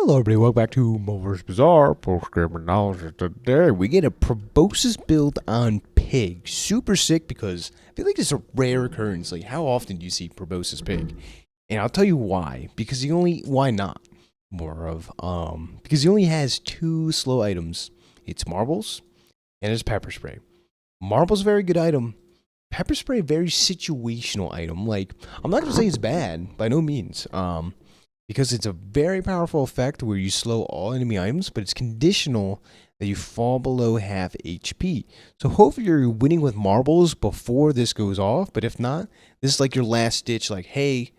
Hello everybody, welcome back to MoMoVs The Bazaar, post-game analysis. Today we get a proboscis build on pig. Super sick because I feel like it's a rare occurrence. Like, how often do you see proboscis pig? And I'll tell you why. Because why not? Because he only has two slow items. It's marbles and it's pepper spray. Marbles, very good item. Pepper spray, very situational item. Like, I'm not gonna say it's bad, by no means. Because it's a very powerful effect where you slow all enemy items, but it's conditional that you fall below half HP. So hopefully you're winning with marbles before this goes off, but if not, this is like your last ditch, like, hey,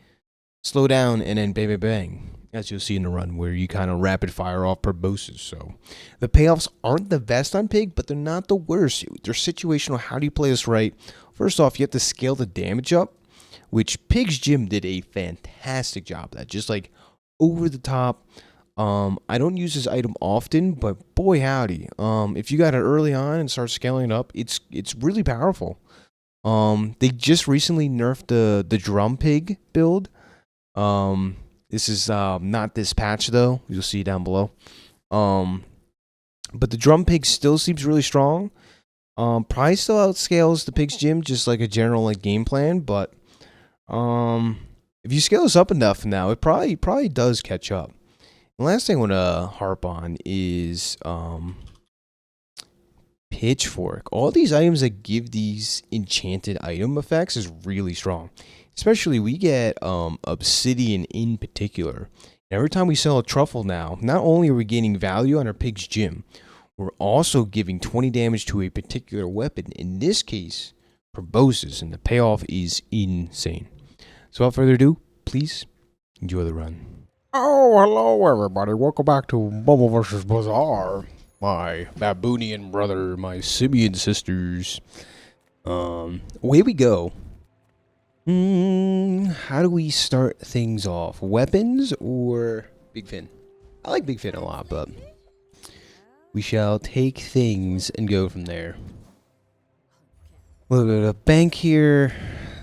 slow down, and then bang, bang, bang. As you'll see in the run, where you kind of rapid fire off proboscis. So the payoffs aren't the best on pig, but they're not the worst. They're situational. How do you play this right? First off, you have to scale the damage up, which Pig's Gym did a fantastic job of that. Just like over the top. I don't use this item often, but boy howdy, if you got it early on and start scaling it up, it's really powerful. They just recently nerfed the drum pig build. This is not this patch though. You'll see down below. But the drum pig still seems really strong. Probably still outscales the Pig's Gym, just like a general like game plan, but if you scale this up enough now, it probably does catch up. The last thing I want to harp on is pitchfork. All these items that give these enchanted item effects is really strong. Especially we get obsidian in particular. Every time we sell a truffle now, not only are we gaining value on our Pig's Gym, we're also giving 20 damage to a particular weapon. In this case, proboscis, and the payoff is insane. So without further ado, please enjoy the run. Oh, hello everybody. Welcome back to MoMoVs The Bazaar. My baboonian brother, my simian sisters. Away we go. How do we start things off? Weapons or Big Fin? I like Big Fin a lot, but we shall take things and go from there. A little bit of bank here.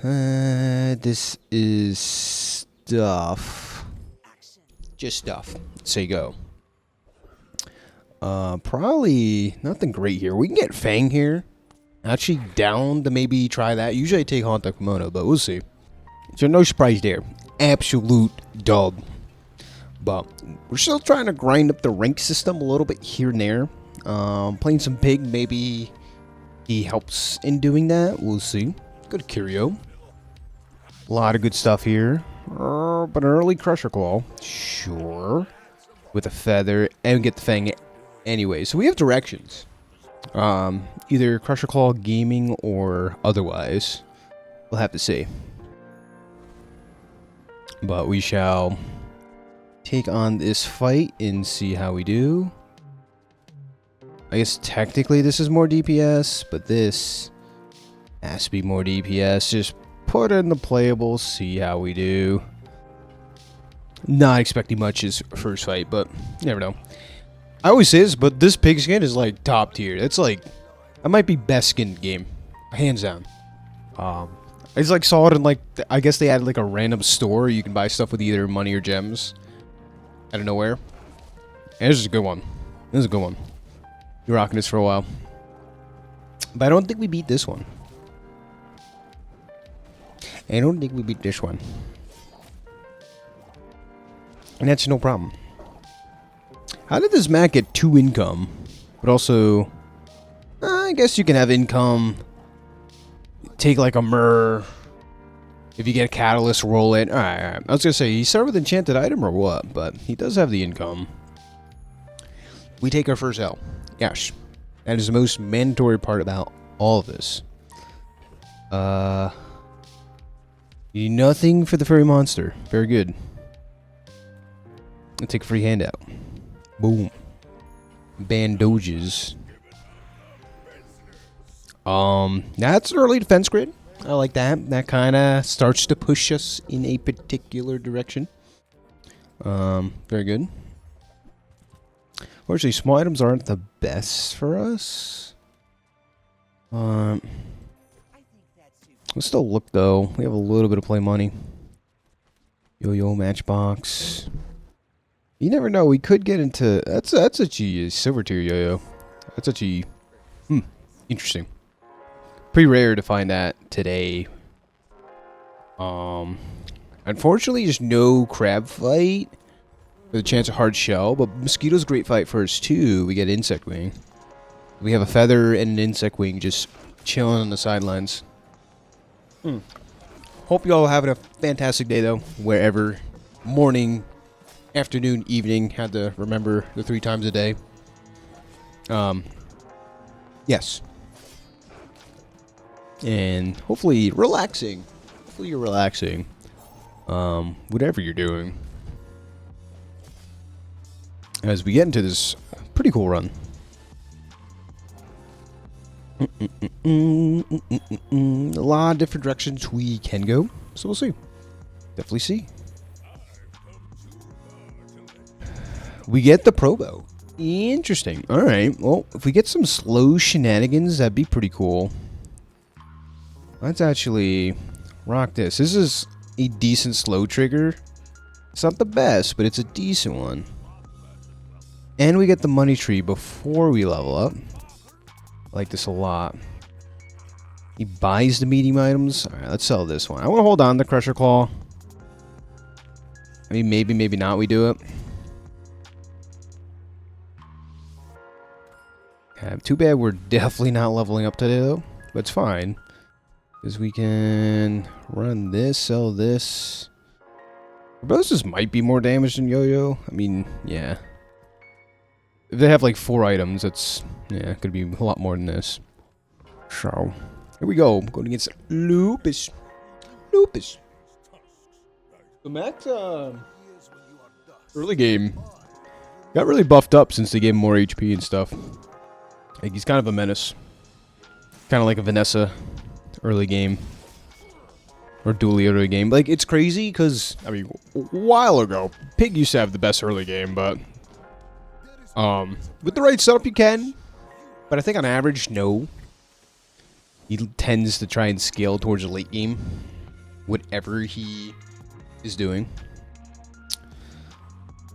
This is stuff. Just stuff. So you go. Probably nothing great here. We can get Fang here. Actually down to maybe try that. Usually I take Haunt Kimono, but we'll see. So no surprise there. Absolute dub. But we're still trying to grind up the rank system a little bit here and there. Playing some pig, maybe he helps in doing that. We'll see. Go to Curio. A lot of good stuff here. But an early Crusher Claw. Sure. With a feather. And get the Fang anyway. So we have directions. Either Crusher Claw gaming or otherwise. We'll have to see. But we shall take on this fight and see how we do. I guess technically this is more DPS, but this has to be more DPS. Just put in the playables, see how we do. Not expecting much his first fight, but you never know. I always say this, but this pig skin is like top tier. It's like, that might be best skin game, hands down. I just like saw it in like, I guess they had like a random store you can buy stuff with either money or gems out of nowhere. And this is a good one. This is a good one. You're rocking this for a while, but I don't think we beat this one. I don't think we beat this one. And that's no problem. How did this Mac get 2 income? But also, I guess you can have income. Take like a Myrrh. If you get a Catalyst, roll it. Alright. I was going to say, he started with enchanted item or what? But he does have the income. We take our first L. Yes. That is the most mandatory part about all of this. Nothing for the fairy monster. Very good. I'll take a free handout. Boom. Bandages. That's an early defense grid. I like that. That kind of starts to push us in a particular direction. Very good. Fortunately, small items aren't the best for us. Let's still look though. We have a little bit of play money. Yo-yo matchbox. You never know. We could get into that's actually a silver tier yo-yo. That's actually interesting. Pretty rare to find that today. Unfortunately, there's no crab fight with a chance of hard shell, but mosquito's a great fight for us too. We get insect wing. We have a feather and an insect wing just chilling on the sidelines. Hope you all having a fantastic day though, wherever. Morning, afternoon, evening. Had to remember the 3 times a day. Yes. And hopefully relaxing. Hopefully you're relaxing. Whatever you're doing. As we get into this pretty cool run. A lot of different directions we can go. So we'll see. Definitely see. We get the Probo. Interesting. Alright. Well, if we get some slow shenanigans, that'd be pretty cool. Let's actually rock this. This is a decent slow trigger. It's not the best, but it's a decent one. And we get the money tree before we level up. I like this a lot. He buys the medium items. Alright, let's sell this one. I want to hold on to Crusher Claw. I mean, maybe not we do it. Too bad we're definitely not leveling up today, though. But it's fine. Because we can run this, sell this. Proboscis might be more damage than Yo-Yo. I mean, yeah. If they have like 4 items, that's, yeah, could be a lot more than this. So, here we go. Going against Lupus. Lupus. The Max, early game got really buffed up since they gave him more HP and stuff. Like, he's kind of a menace. Kind of like a Vanessa early game. Or Dooley early game. Like, it's crazy because, I mean, a while ago, Pig used to have the best early game, but with the right setup you can. But I think on average, no. He tends to try and scale towards the late game. Whatever he is doing.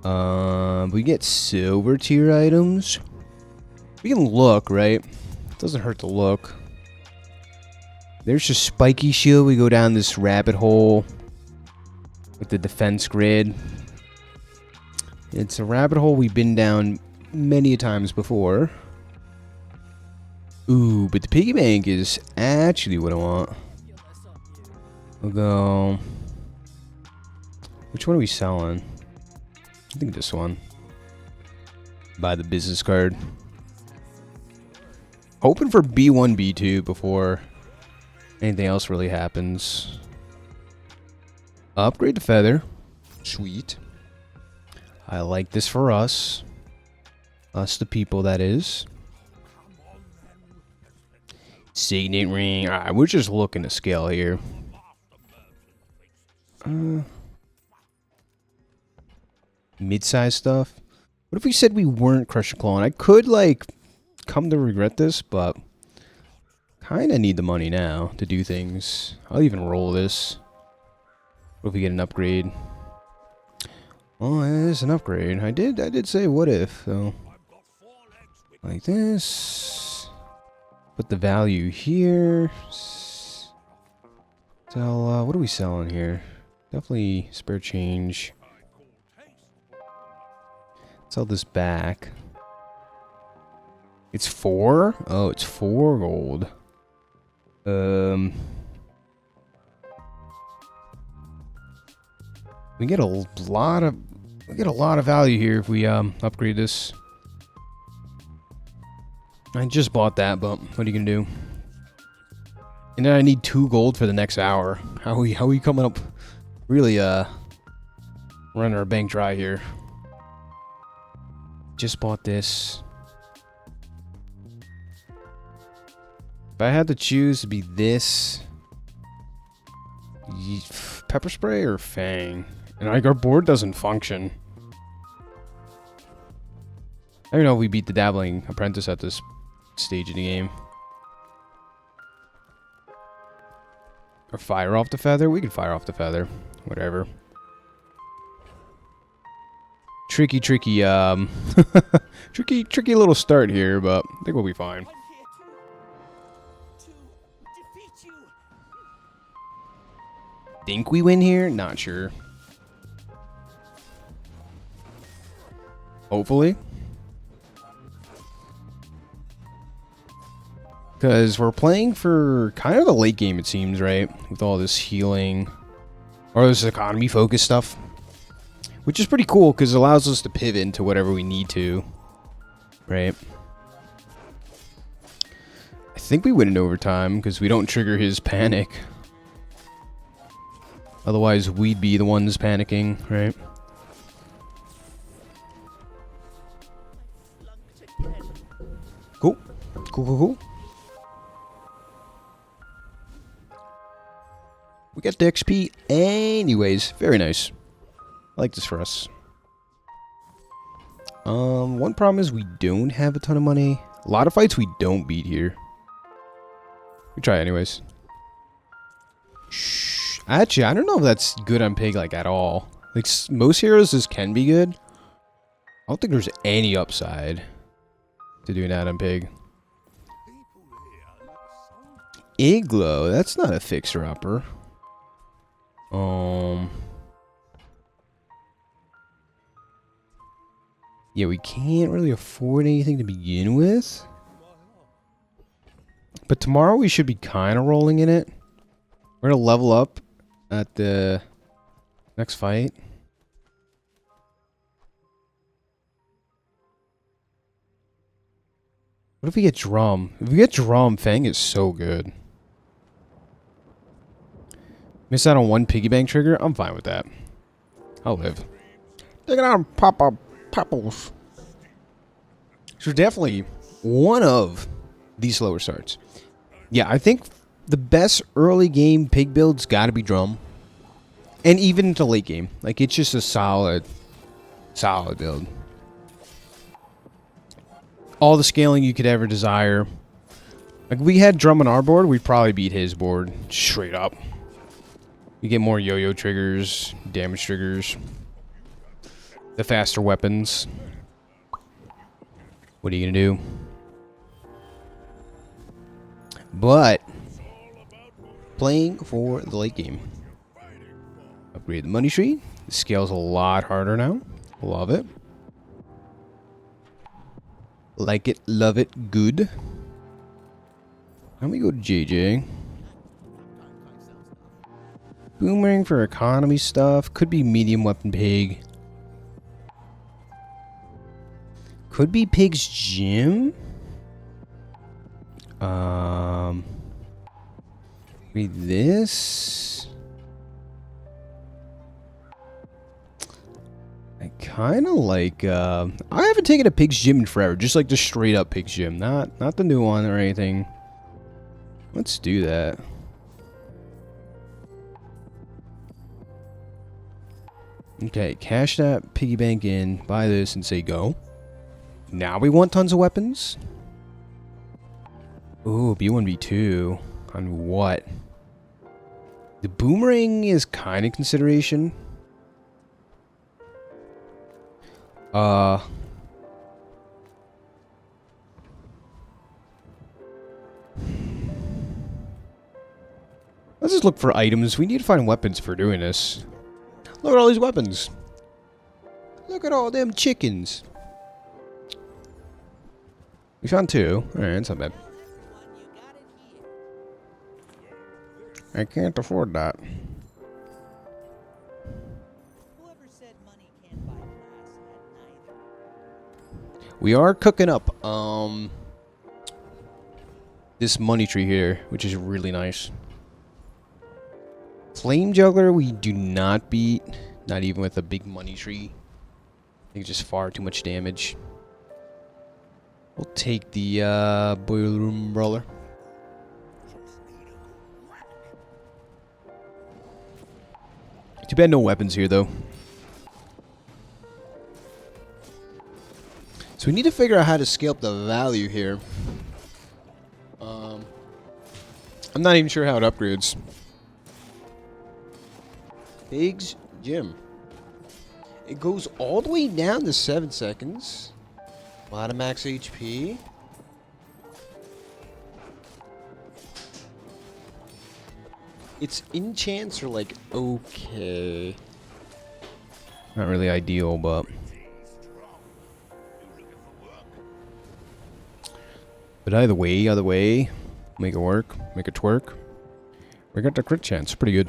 We get silver tier items. We can look, right? Doesn't hurt to look. There's just spiky shield. We go down this rabbit hole with the defense grid. It's a rabbit hole we've been down many times before. Ooh, but the piggy bank is actually what I want. We'll go. Which one are we selling? I think this one. Buy the business card. Hoping for B1, B2 before anything else really happens. Upgrade the feather. Sweet. I like this for us. Us the people, that is. Signet ring. Alright, we're just looking to scale here. Mid-size stuff. What if we said we weren't Crusher Claw? And I could, like, come to regret this, but kind of need the money now to do things. I'll even roll this. What if we get an upgrade? Well, it is an upgrade. I did say what if, though. Like this. Put the value here. Sell, what are we selling here? Definitely spare change. Sell this back. It's 4? Oh, it's 4 gold. We get a lot of value here if we upgrade this. I just bought that, but what are you gonna do? And then I need 2 gold for the next hour. How are we coming up? Really running our bank dry here. Just bought this. If I had to choose to be this, pepper spray or Fang, and like our board doesn't function. I don't know if we beat the Dabbling Apprentice at this stage of the game. Or fire off the feather? We can fire off the feather. Whatever. tricky, tricky little start here, but I think we'll be fine. Think we win here? Not sure. Hopefully. Because we're playing for kind of the late game, it seems, right? With all this healing. Or this economy-focused stuff. Which is pretty cool, because it allows us to pivot into whatever we need to. Right? I think we win in overtime, because we don't trigger his panic. Otherwise, we'd be the ones panicking, right? Cool. Cool. We got the XP anyways. Very nice. I like this for us. One problem is we don't have a ton of money. A lot of fights we don't beat here. We try anyways. Shh. Actually, I don't know if that's good on Pig, like, at all. Like, most heroes, this can be good. I don't think there's any upside to doing that on Pig. Igloo, that's not a fixer-upper. Yeah, we can't really afford anything to begin with. But tomorrow we should be kind of rolling in it. We're going to level up at the next fight. What if we get Drum? If we get Drum, Fang is so good. Miss out on one piggy bank trigger? I'm fine with that. I'll live. Take it on, Popples. So definitely one of these slower starts. Yeah, I think the best early game pig build's got to be Drum. And even into late game. Like, it's just a solid build. All the scaling you could ever desire. Like, if we had Drum on our board, we'd probably beat his board. Straight up. You get more yo-yo triggers, damage triggers. The faster weapons. What are you gonna do? But playing for the late game. Upgrade the money tree. The scale's a lot harder now. Love it. Like it, love it, good. Let me go to JJ. Boomerang for economy stuff. Could be medium weapon Pig. Could be Pig's gym. Read this. I kind of like. I haven't taken a Pig's gym in forever. Just like the straight up Pig's gym, not the new one or anything. Let's do that. Okay, cash that piggy bank in, buy this, and say go. Now we want tons of weapons. Ooh, B1, B2. On what? The boomerang is kind of consideration. Let's just look for items. We need to find weapons for doing this. Look at all these weapons. Look at all them chickens. We found 2. Alright, that's not bad. I can't afford that. We are cooking up this money tree here, which is really nice. Flame Juggler we do not beat, not even with a big money tree. I think it's just far too much damage. We'll take the Boiler Room Brawler. Too bad no weapons here though. So we need to figure out how to scale up the value here. I'm not even sure how it upgrades. Pig's Gym. It goes all the way down to 7 seconds. A lot of max HP. Its enchants are like okay. Not really ideal, but either way, make it work, make it twerk. We got the crit chance, pretty good.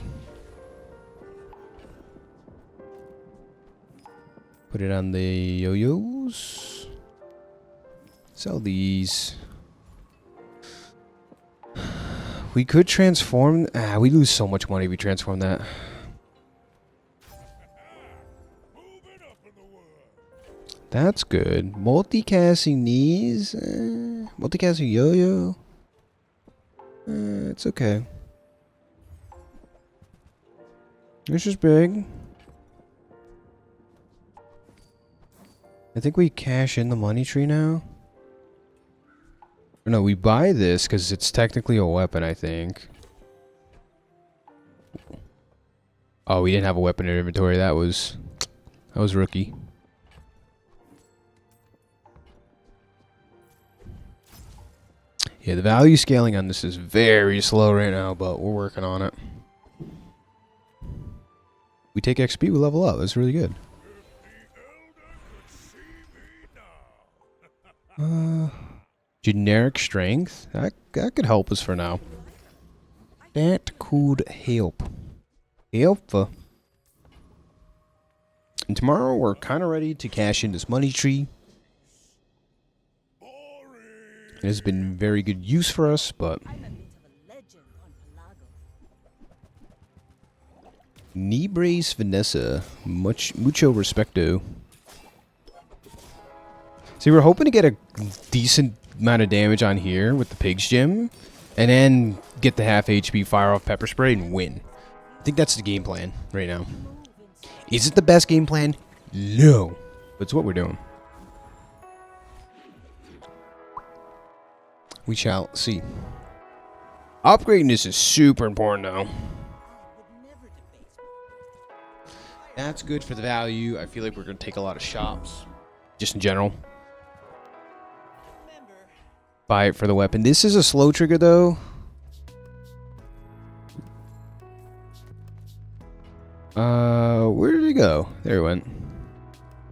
Put it on the yo-yos. Sell these. We could transform. We lose so much money if we transform that. That's good. Multicasting these. Multicasting yo-yo. It's okay. This is big. I think we cash in the money tree now. No, we buy this because it's technically a weapon, I think. Oh, we didn't have a weapon in inventory. That was rookie. Yeah, the value scaling on this is very slow right now, but we're working on it. We take XP, we level up. That's really good. Generic strength. That could help us for now. That could help. And tomorrow we're kind of ready to cash in this money tree. It has been very good use for us, but Nibrace Vanessa, mucho respecto. See, we're hoping to get a decent amount of damage on here with the Pig's Gym, and then get the half HP, fire off Pepper Spray, and win. I think that's the game plan right now. Is it the best game plan? No. But it's what we're doing. We shall see. Upgrading this is super important though. That's good for the value. I feel like we're going to take a lot of shops. Just in general. Buy it for the weapon. This is a slow trigger though. Where did he go? There he went.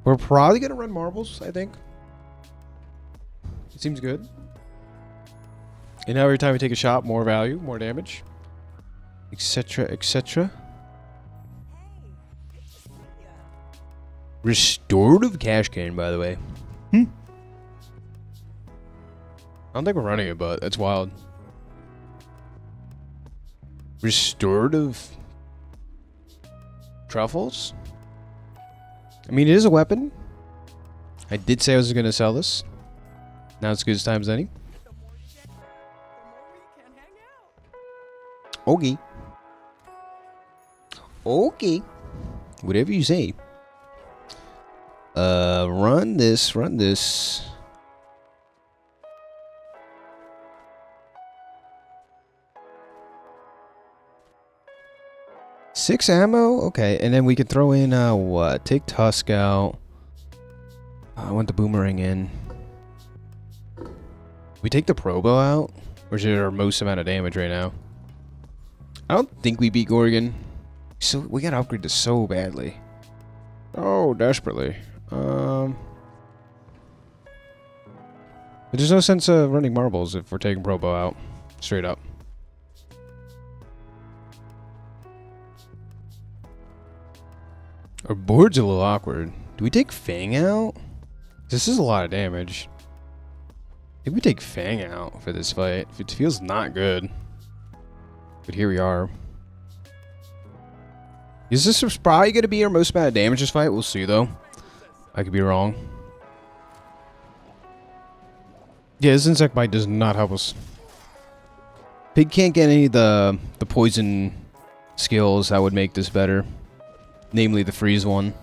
We're probably going to run marbles, I think. It seems good. And now every time we take a shot, more value, more damage. Etc, etc. Restorative cash cane, by the way. I don't think we're running it, but that's wild. Restorative truffles? I mean, it is a weapon. I did say I was going to sell this. Now it's good as time as any. Okay. Okay. Whatever you say. Run this, run this. Six ammo? Okay, and then we could throw in, what? Take Tusk out. I want the boomerang in. We take the Probo out? Which is our most amount of damage right now. I don't think we beat Gorgon. So we gotta upgrade this so badly. Oh, desperately. But there's no sense of running marbles if we're taking Probo out. Straight up. Our board's a little awkward. Do we take Fang out? This is a lot of damage. I think we take Fang out for this fight. It feels not good. But here we are. Is this probably going to be our most amount of damage this fight? We'll see, though. I could be wrong. Yeah, this insect bite does not help us. Pig can't get any of the poison skills that would make this better. Namely, the freeze one.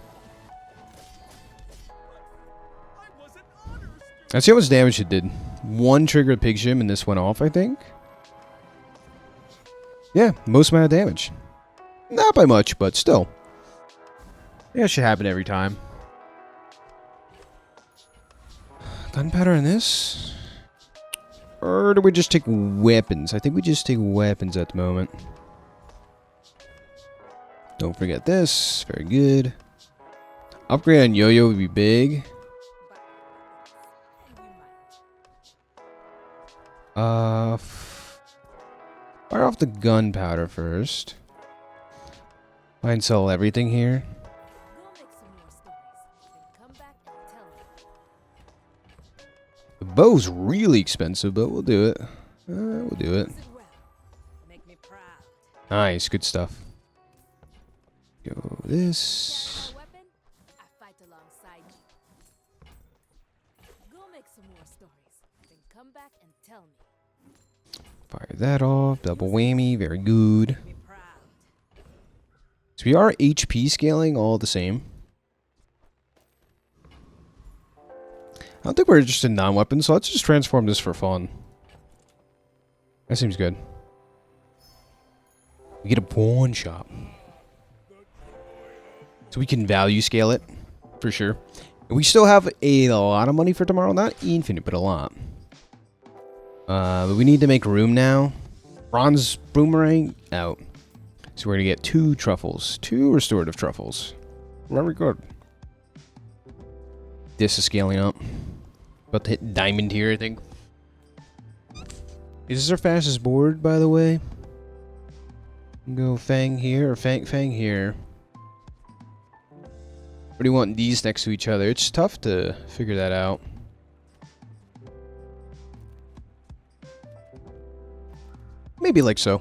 Let's see how much damage it did. One triggered Pig Gym and this went off, I think. Yeah, most amount of damage. Not by much, but still. Yeah, it should happen every time. Gunpowder in this? Or do we just take weapons? I think we just take weapons at the moment. Don't forget this. Very good. Upgrade on yo-yo would be big. Fire off the gunpowder first. Buy and sell everything here. The bow's really expensive, but we'll do it. We'll do it. Nice, good stuff. Go this. Fire that off. Double whammy. Very good. So we are HP scaling all the same. I don't think we're interested in non-weapons, so let's just transform this for fun. That seems good. We get a pawn shop. So we can value scale it, for sure. And we still have a lot of money for tomorrow. Not infinite, but a lot. But we need to make room now. Bronze boomerang out. So we're going to get 2 truffles. 2 restorative truffles. Very good. This is scaling up. About to hit diamond here, I think. Is this our fastest board, by the way? Go Fang here, or Fang here. Or do you want these next to each other? It's tough to figure that out. Maybe like so.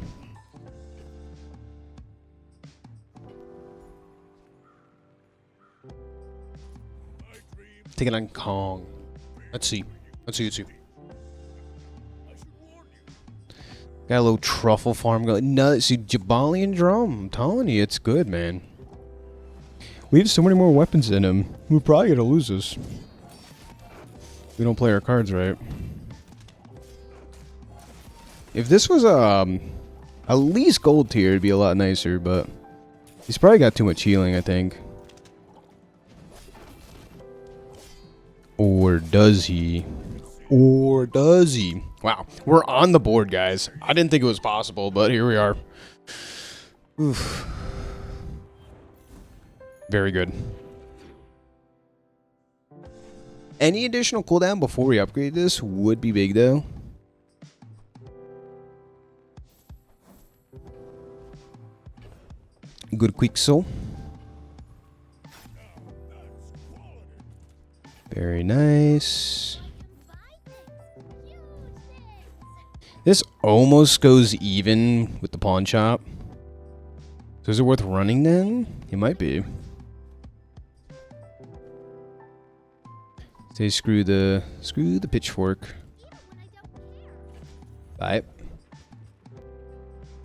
Take it on Kong. Let's see. Let's see. Got a little truffle farm going. No, see, Jabalian drum. I'm telling you, it's good, man. We have so many more weapons in him. We're probably gonna lose this. We don't play our cards right. If this was at least gold tier, it'd be a lot nicer, but he's probably got too much healing, I think. Or does he? Or does he? Wow, we're on the board, guys. I didn't think it was possible, but here we are. Oof. Very good. Any additional cooldown before we upgrade this would be big, though. Good quick soul. Very nice. This almost goes even with the pawn shop. So is it worth running then? It might be. Say screw the pitchfork. Bye.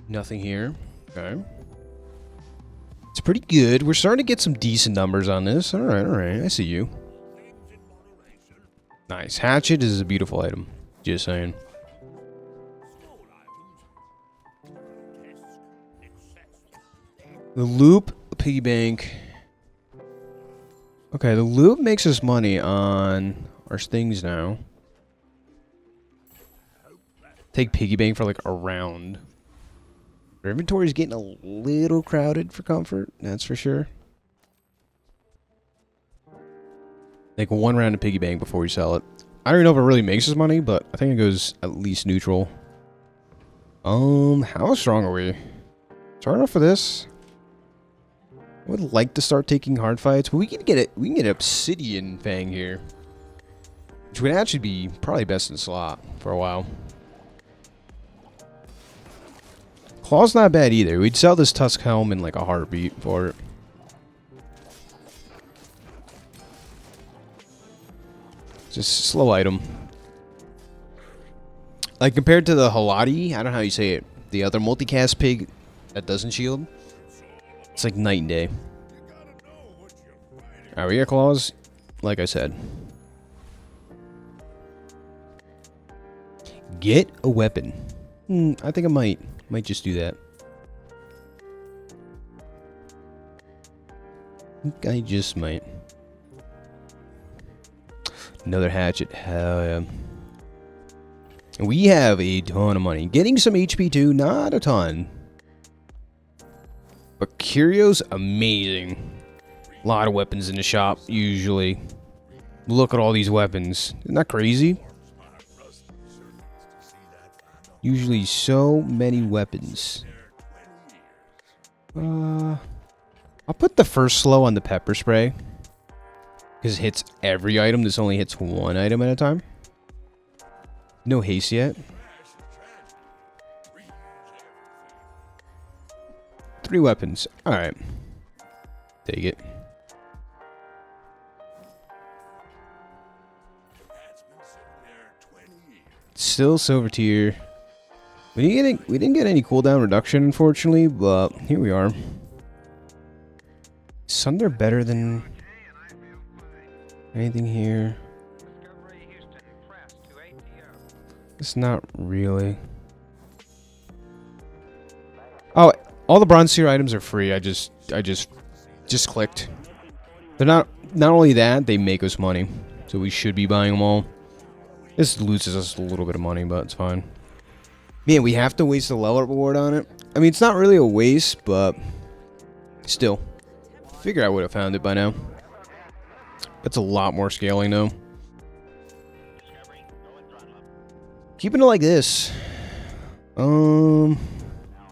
Nothing here. Okay. It's pretty good. We're starting to get some decent numbers on this. Alright, alright. I see you. Nice. Hatchet is a beautiful item. Just saying. The loop, piggy bank. Okay, the loop makes us money on our things now. Take piggy bank for like a round. Our inventory is getting a little crowded for comfort, that's for sure. Like 1 round of piggy bank before we sell it. I don't even know if it really makes us money, but I think it goes at least neutral. How strong are we? Strong enough for this? I would like to start taking hard fights, but we can get it. We can get obsidian fang here, which would actually be probably best in slot for a while. Claw's not bad either. We'd sell this tusk helm in like a heartbeat for it. Just a slow item. Like compared to the Halati, I don't know how you say it. The other multicast pig that doesn't shield. It's like night and day. Alright, we got claws. Like I said. Get a weapon. I think I might just do that. think I just might. Another hatchet. Hell yeah. And we have a ton of money. Getting some HP too, not a ton. But Curio's amazing. A lot of weapons in the shop, usually. Look at all these weapons. Isn't that crazy? Usually so many weapons. I'll put the first slow on the pepper spray. Because it hits every item. This only hits one item at a time. No haste yet. 3 weapons. Alright. Take it. Still silver tier. We didn't get any cooldown reduction, unfortunately, but here we are. Sunder better than anything here. It's not really. Oh, all the bronze tier items are free. I just clicked. They're not only that, they make us money. So we should be buying them all. This loses us a little bit of money, but it's fine. Man, we have to waste the level up reward on it. I mean, it's not really a waste, but still. Figure I would have found it by now. That's a lot more scaling though. Keeping it like this. Yeah, I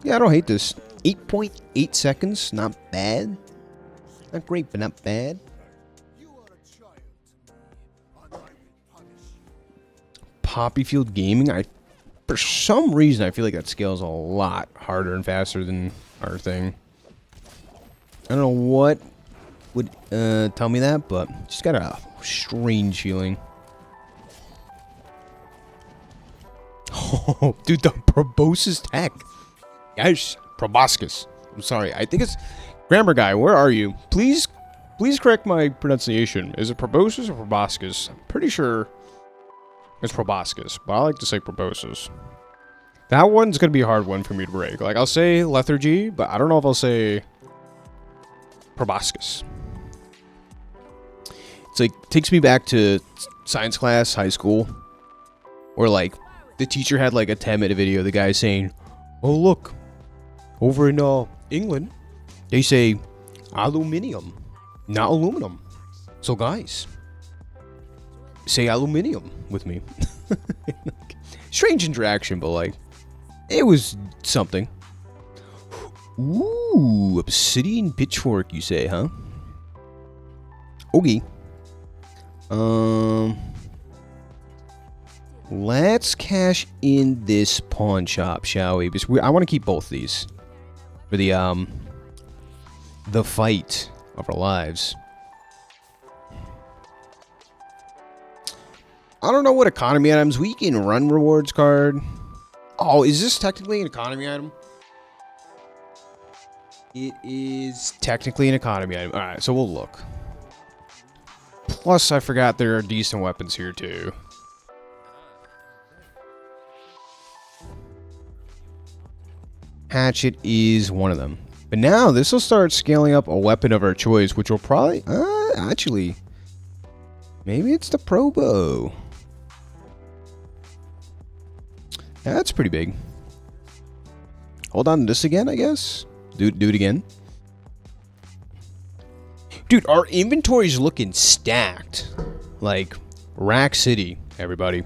don't hate this. 8.8 seconds, not bad. Not great, but not bad. Poppyfield Gaming. For some reason, I feel like that scales a lot harder and faster than our thing. I don't know what would tell me that, but just got a strange feeling. Oh, dude, the proboscis tech. Yes, proboscis. I'm sorry. I think it's grammar guy. Where are you? Please correct my pronunciation. Is it proboscis or proboscis? I'm pretty sure it's proboscis, but I like to say proboscis. That one's gonna be a hard one for me to break. Like, I'll say lethargy, but I don't know if I'll say proboscis. It's like, takes me back to science class, high school, where like the teacher had like a 10-minute video of the guy saying, "Oh look, over in England, they say aluminium, not aluminum. So guys, say aluminium with me." Strange interaction, but like, it was something. Ooh, obsidian pitchfork, you say, huh? Okay. Let's cash in this pawn shop, shall we? Because I want to keep both these for the fight of our lives. I don't know what economy items. We can run rewards card. Oh, is this technically an economy item? It is technically an economy item. Alright, so we'll look. Plus, I forgot there are decent weapons here, too. Hatchet is one of them. But now, this will start scaling up a weapon of our choice, which will probably... actually... maybe it's the Probo. That's pretty big. Hold on to this again, I guess. Do it again. Dude, our inventory's looking stacked. Like, Rack City, everybody.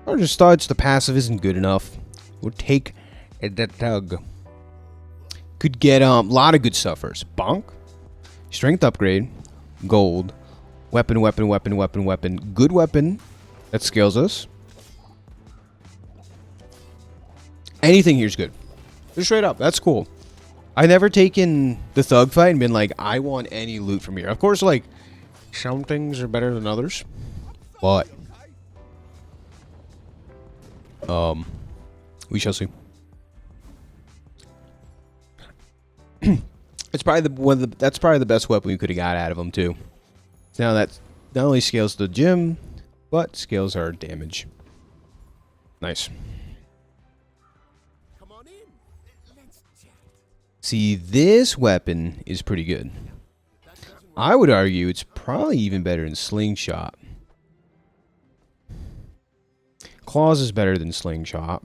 I just thought the passive isn't good enough. We'll take the tug. Could get a lot of good stuff first. Bonk. Strength upgrade. Gold. Weapon. Good weapon. That scales us. Anything here's good. Just straight up. That's cool. I never taken the thug fight and been like, I want any loot from here. Of course, like, some things are better than others. But we shall see. It's probably that's probably the best weapon we could have got out of him too. Now that not only scales the gym, but scales our damage. Nice. See, this weapon is pretty good. I would argue it's probably even better than Slingshot. Claws is better than Slingshot.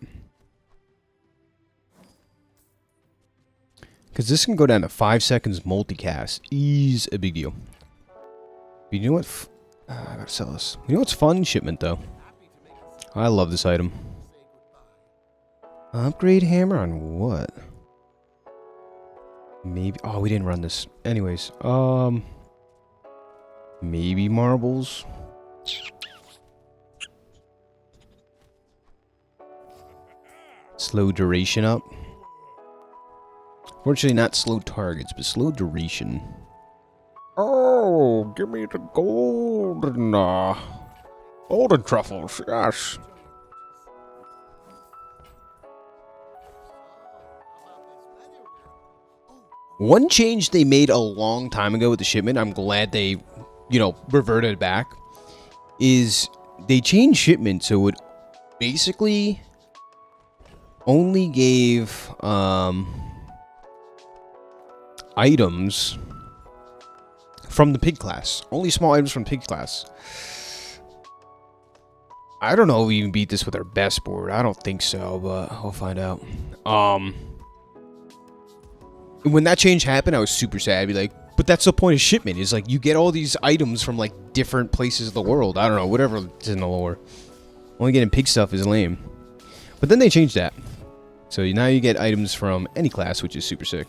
Because this can go down to 5 seconds multicast. Is a big deal. But you know what? I gotta sell this. You know what's fun? Shipment, though. I love this item. Upgrade hammer on what? Maybe. Oh, we didn't run this. Anyways, maybe marbles. Slow duration up. Fortunately, not slow targets, but slow duration. Oh, give me the golden truffles, yes. One change they made a long time ago with the shipment, I'm glad they, reverted back, is they changed shipment so it basically only gave items from the pig class. Only small items from pig class. I don't know if we even beat this with our best board. I don't think so, but I'll find out. When that change happened, I was super sad. I'd be like, but that's the point of shipment. Is like you get all these items from like different places of the world. I don't know, whatever is in the lore. Only getting pig stuff is lame. But then they changed that. So now you get items from any class, which is super sick.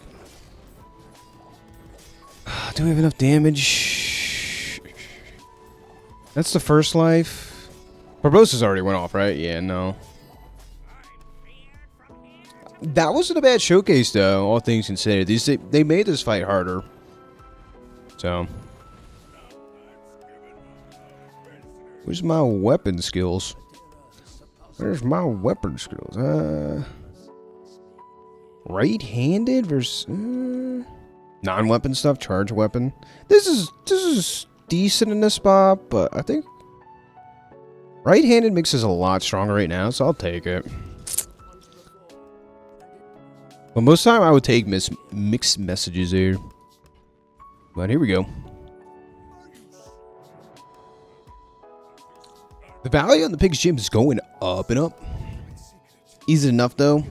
Do we have enough damage? That's the first life. Barbosa's already went off, right? Yeah, no. That wasn't a bad showcase, though, all things considered. They made this fight harder. So. Where's my weapon skills? Where's my weapon skills? Right-handed versus... non-weapon stuff, charge weapon. This is decent in this spot, but I think right-handed makes us a lot stronger right now, so I'll take it. But most of the time I would take mixed messages here. But here we go. The value on the pig's gym is going up and up. Is it enough though?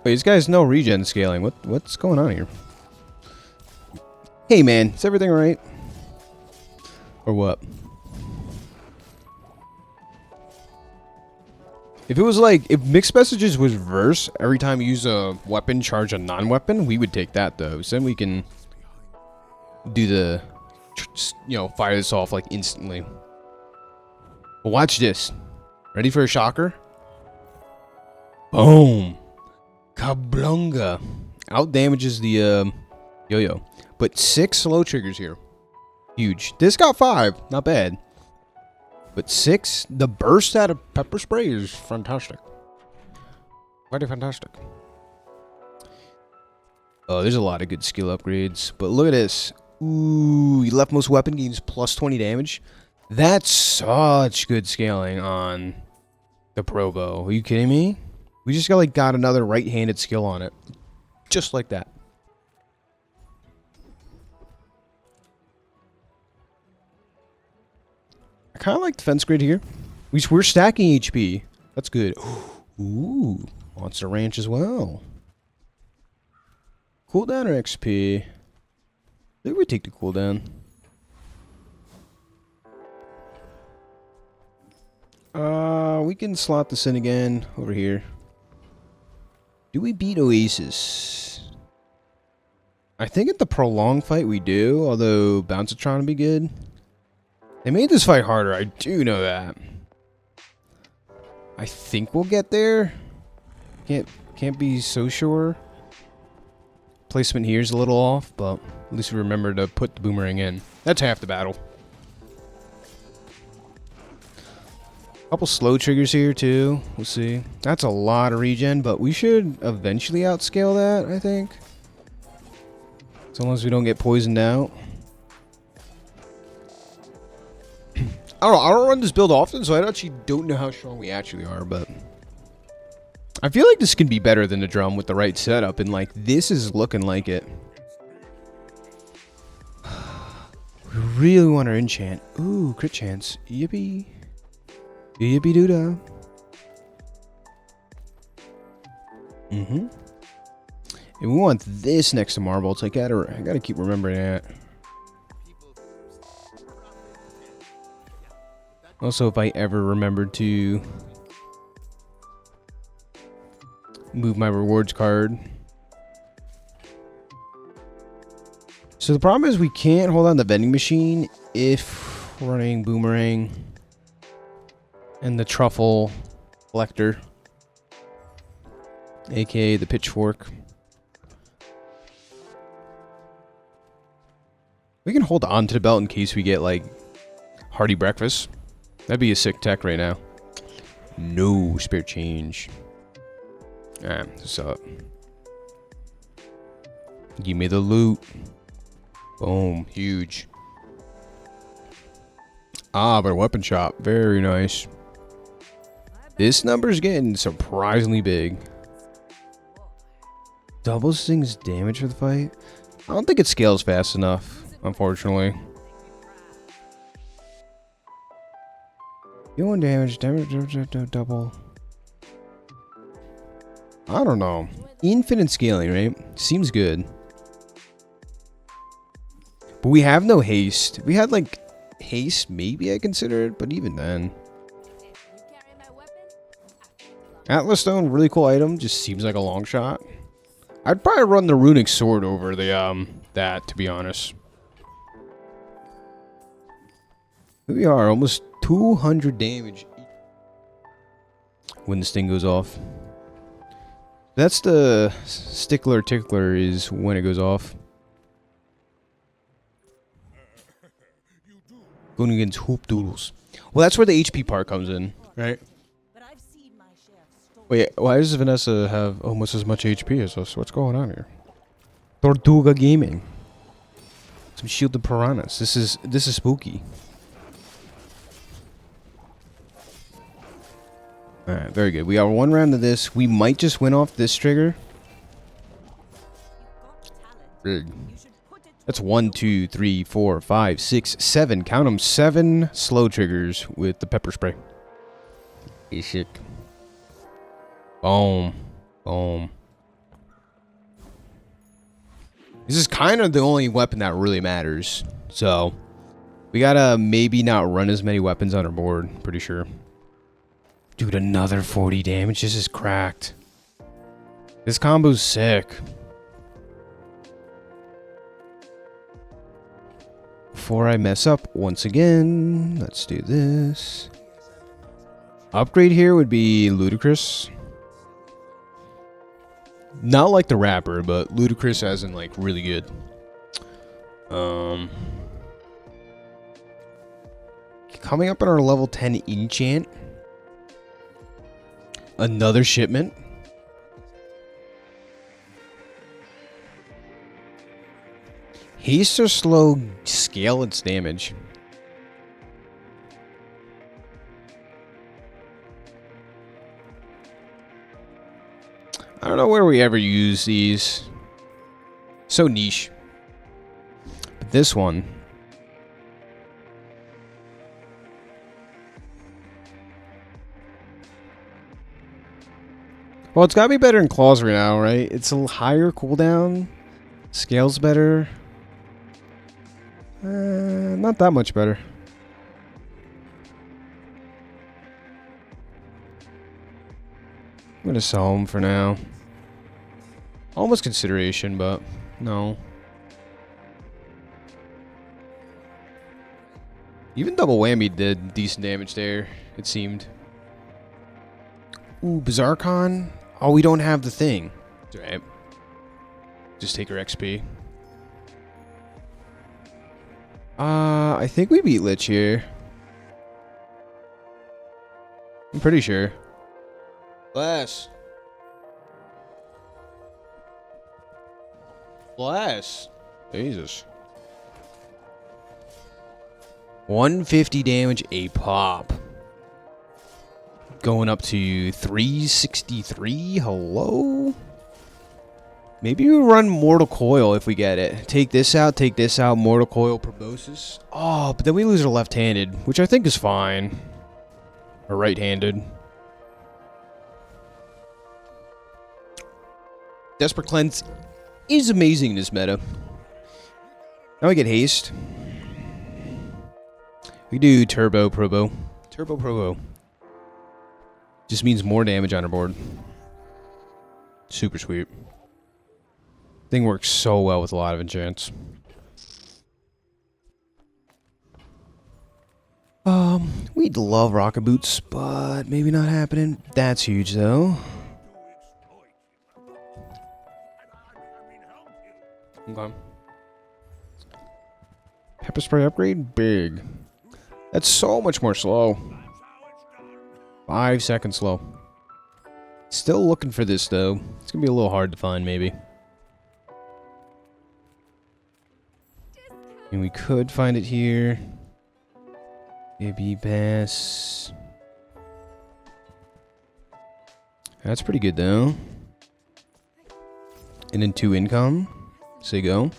Wait, this guy's no regen scaling. What's going on here? Hey man, is everything right? Or what? If it was like, if mixed messages was reverse, every time you use a weapon, charge a non-weapon, we would take that though. So then we can do the, fire this off like instantly. But watch this. Ready for a shocker? Boom. Kablunga. Out damages the yo-yo. But 6 slow triggers here. Huge. This got 5. Not bad. But 6, the burst out of pepper spray is fantastic. Very fantastic. Oh, there's a lot of good skill upgrades. But look at this. Ooh, leftmost weapon gains plus 20 damage. That's such good scaling on the Probo. Are you kidding me? We just got another right-handed skill on it. Just like that. I kind of like defense grid here. We're stacking HP. That's good. Ooh, Monster Ranch as well. Cooldown or XP? I think we take the cooldown. We can slot this in again over here. Do we beat Oasis? I think at the prolonged fight we do, although Bouncetron would be good. They made this fight harder, I do know that. I think we'll get there. Can't be so sure. Placement here is a little off, but at least we remember to put the boomerang in. That's half the battle. Couple slow triggers here too. We'll see. That's a lot of regen, but we should eventually outscale that, I think. As long as we don't get poisoned out. I don't run this build often, so I actually don't know how strong we actually are, but I feel like this can be better than the drum with the right setup, and like this is looking like it. We really want our enchant. Ooh, crit chance. Yippee. Yippee doo-dah. And we want this next to marble. So I gotta keep remembering that. Also, if I ever remembered to move my rewards card. So the problem is we can't hold on the vending machine if we're running boomerang and the truffle collector, aka the pitchfork. We can hold on to the belt in case we get like hearty breakfast. That'd be a sick tech right now. No spare change. Alright, what's up? Give me the loot. Boom, huge. Ah, but a weapon shop. Very nice. This number's getting surprisingly big. Doubles things damage for the fight? I don't think it scales fast enough, unfortunately. Doing damage, double. I don't know. Infinite scaling, right? Seems good. But we have no haste. If we had like haste, maybe I consider it, but even then. Atlas Stone, really cool item, just seems like a long shot. I'd probably run the runic sword over the that, to be honest. Here we are, almost 200 damage when this thing goes off. That's the stickler tickler is when it goes off. Going against hoop doodles. Well, that's where the HP part comes in, right? Wait, why does Vanessa have almost as much HP as us? What's going on here? Tortuga Gaming. Some shielded piranhas. This is spooky. Alright, very good. We got one round of this. We might just win off this trigger. Big. That's 1, 2, 3, 4, 5, 6, 7. Count them. 7 slow triggers with the pepper spray. Sick. Boom. Boom. This is kind of the only weapon that really matters. So, we gotta maybe not run as many weapons on our board. Pretty sure. Dude, another 40 damage. This is cracked. This combo's sick. Before I mess up once again, let's do this. Upgrade here would be ludicrous. Not like the rapper, but ludicrous as in like really good. Coming up on our level 10 enchant. Another shipment. Haste or slow scale its damage. I don't know where we ever use these. So niche. But this one. Well, it's got to be better in claws right now, right? It's a higher cooldown. Scales better. Not that much better. I'm going to sell them for now. Almost consideration, but no. Even double whammy did decent damage there, it seemed. Ooh, Bazaar Con? Oh, we don't have the thing. It's alright. Just take our XP. I think we beat Lich here. I'm pretty sure. Bless. Bless. Jesus. 150 damage a pop. going up to 363. Hello? Maybe we run Mortal Coil if we get it. Take this out, Mortal Coil, Proboscis. Oh, but then we lose our left-handed, which I think is fine. Or right-handed. Desperate Cleanse is amazing in this meta. Now we get haste. We do Turbo Probo. Turbo Probo. Just means more damage on our board. Super sweet. Thing works so well with a lot of enchants. We'd love rocket boots, but maybe not happening. That's huge though. Okay. Pepper spray upgrade? Big. That's so much more slow. 5 seconds slow. Still looking for this though. It's gonna be a little hard to find maybe. And we could find it here. Maybe pass. That's pretty good though. And then 2 income. So you go.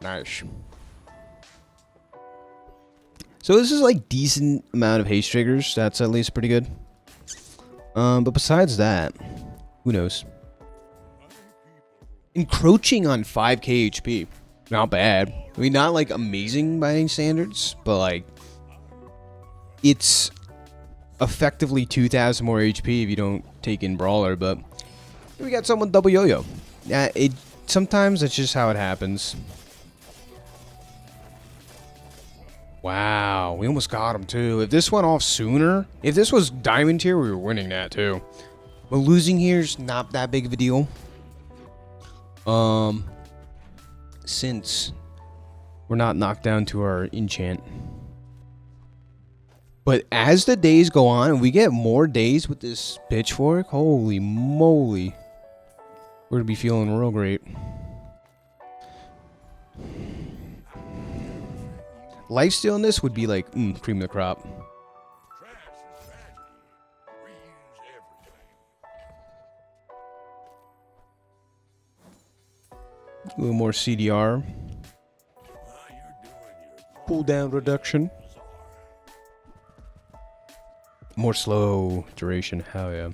Nice. So this is like decent amount of haste triggers. That's at least pretty good. But besides that, who knows? Encroaching on 5k HP. Not bad. I mean, not like amazing by any standards, but like it's effectively 2,000 more HP if you don't take in Brawler, but we got someone double yo-yo. Sometimes that's just how it happens. Wow, we almost got him too. If this went off sooner, if this was diamond tier, we were winning that too. But losing here is not that big of a deal. Since we're not knocked down to our enchant. But as the days go on and we get more days with this pitchfork, holy moly, we're gonna be feeling real great. Lifesteal in this would be like cream of the crop. A little more CDR. Cooldown reduction. More slow duration. Hell yeah.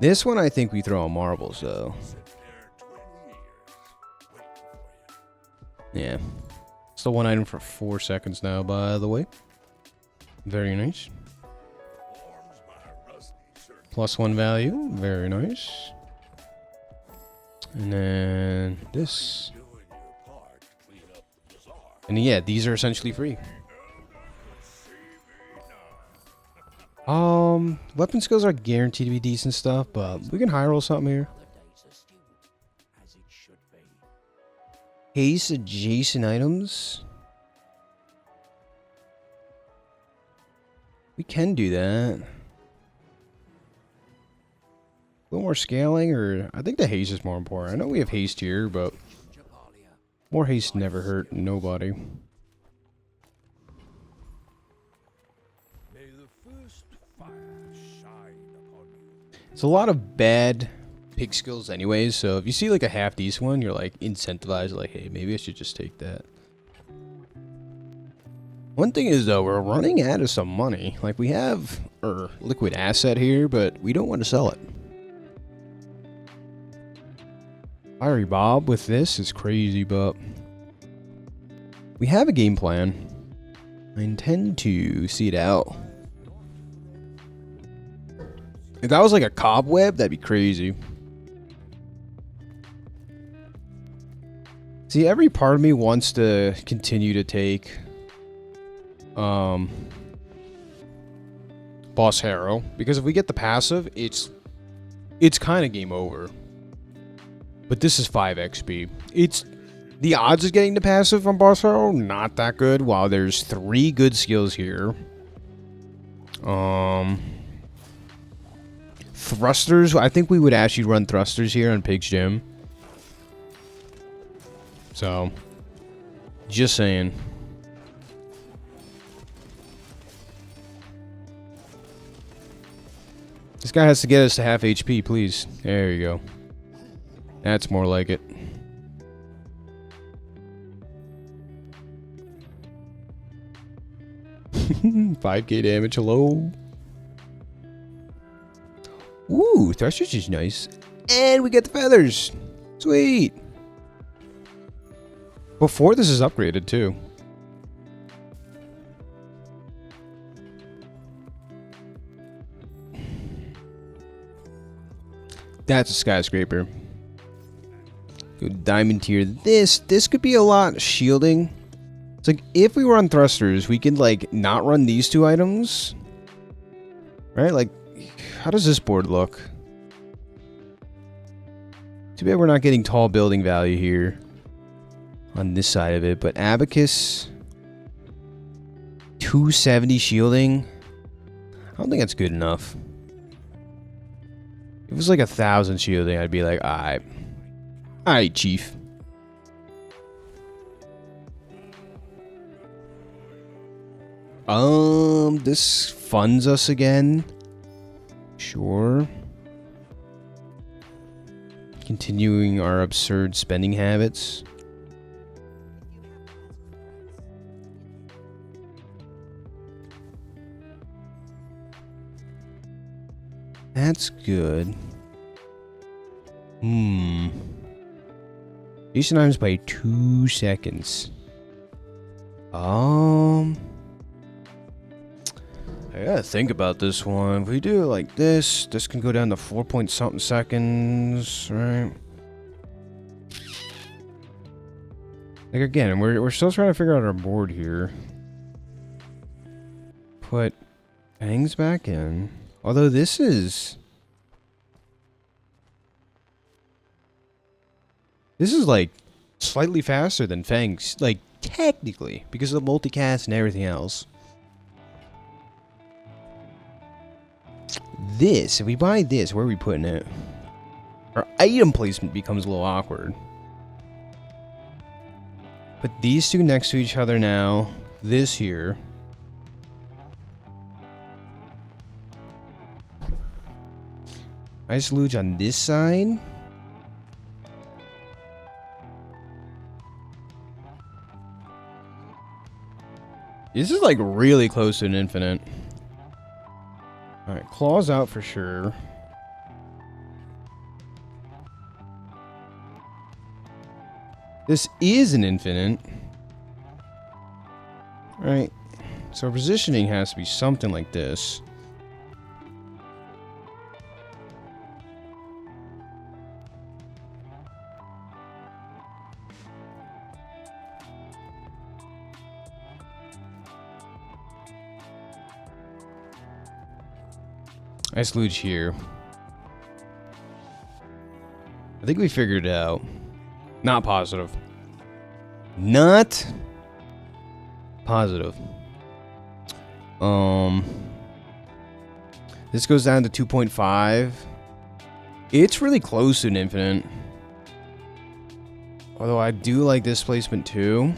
This one I think we throw on marbles though. Yeah. Still one item for 4 seconds now, by the way. Very nice. +1 value. Very nice. And then this. And yeah, these are essentially free. Weapon skills are guaranteed to be decent stuff, but we can high roll something here. Haste adjacent items. We can do that. A little more scaling, or I think the haste is more important. I know we have haste here, but more haste never hurt nobody. It's a lot of bad pig skills anyways, so if you see like a half decent one, you're like incentivized, like, hey, maybe I should just take that. One thing is though, we're running out of some money. Like we have our liquid asset here, but we don't want to sell it. Fiery Bob with this is crazy, but we have a game plan. I intend to see it out. If that was like a cobweb, that'd be crazy. See, every part of me wants to continue to take Boss Harrow, because if we get the passive, it's kind of game over. But this is 5 XP. It's the odds of getting the passive from Boss Harrow not that good. While there's 3 good skills here. Thrusters. I think we would actually run thrusters here on Pig's Gym. So, just saying. This guy has to get us to half HP, please. There you go. That's more like it. $5K damage, hello. Ooh, Thresher's is nice. And we get the feathers. Sweet. Before this is upgraded, too. That's a skyscraper. Go diamond tier. This could be a lot of shielding. It's like if we were on thrusters, we could like not run these two items. Right? Like, how does this board look? Too bad we're not getting tall building value here on this side of it, but Abacus 270 shielding. I don't think that's good enough. If it was like 1,000 shielding, I'd be like, alright, chief. This funds us again. Sure. Continuing our absurd spending habits. That's good. Decent items by 2 seconds. I gotta think about this one. If we do it like this, this can go down to 4 point something seconds, right? Like again, we're still trying to figure out our board here. Put fangs back in. Although this is like slightly faster than fangs, like technically, because of the multicast and everything else. This, if we buy this, where are we putting it? Our item placement becomes a little awkward. Put these two next to each other now. This here. Ice luge on this side. This is like really close to an infinite. Alright, claws out for sure. This is an infinite. Alright, so positioning has to be something like this. Ice luge here. I think we figured it out. Not positive. Not positive. This goes down to 2.5. It's really close to an infinite. Although I do like this placement too.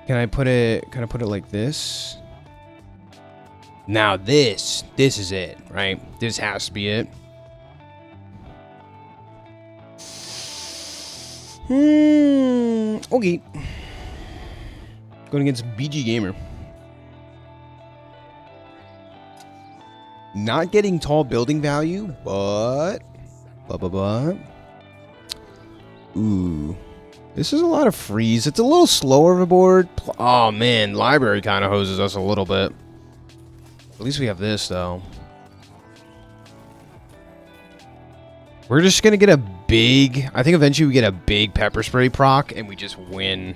Can I put it like this? Now this is it, right? This has to be it. Okay. Going against BG Gamer. Not getting tall building value, but ooh. This is a lot of freeze. It's a little slower of a board. Oh man, library kind of hoses us a little bit. At least we have this though. We're just gonna get a big, I think eventually we get a big pepper spray proc and we just win.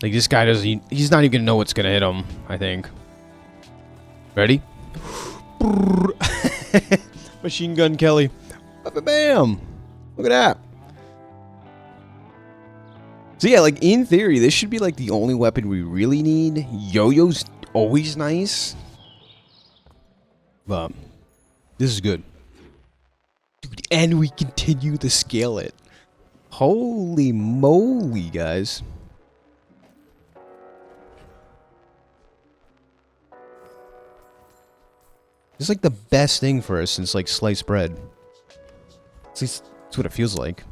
Like this guy doesn't, he's not even gonna know what's gonna hit him, I think. Ready? Machine Gun Kelly. Bam! Look at that. So yeah, like in theory, this should be like the only weapon we really need. Yo-yo's always nice. But this is good. Dude, and we continue to scale it. Holy moly, guys. This is like the best thing for us since like sliced bread. At least that's what it feels like.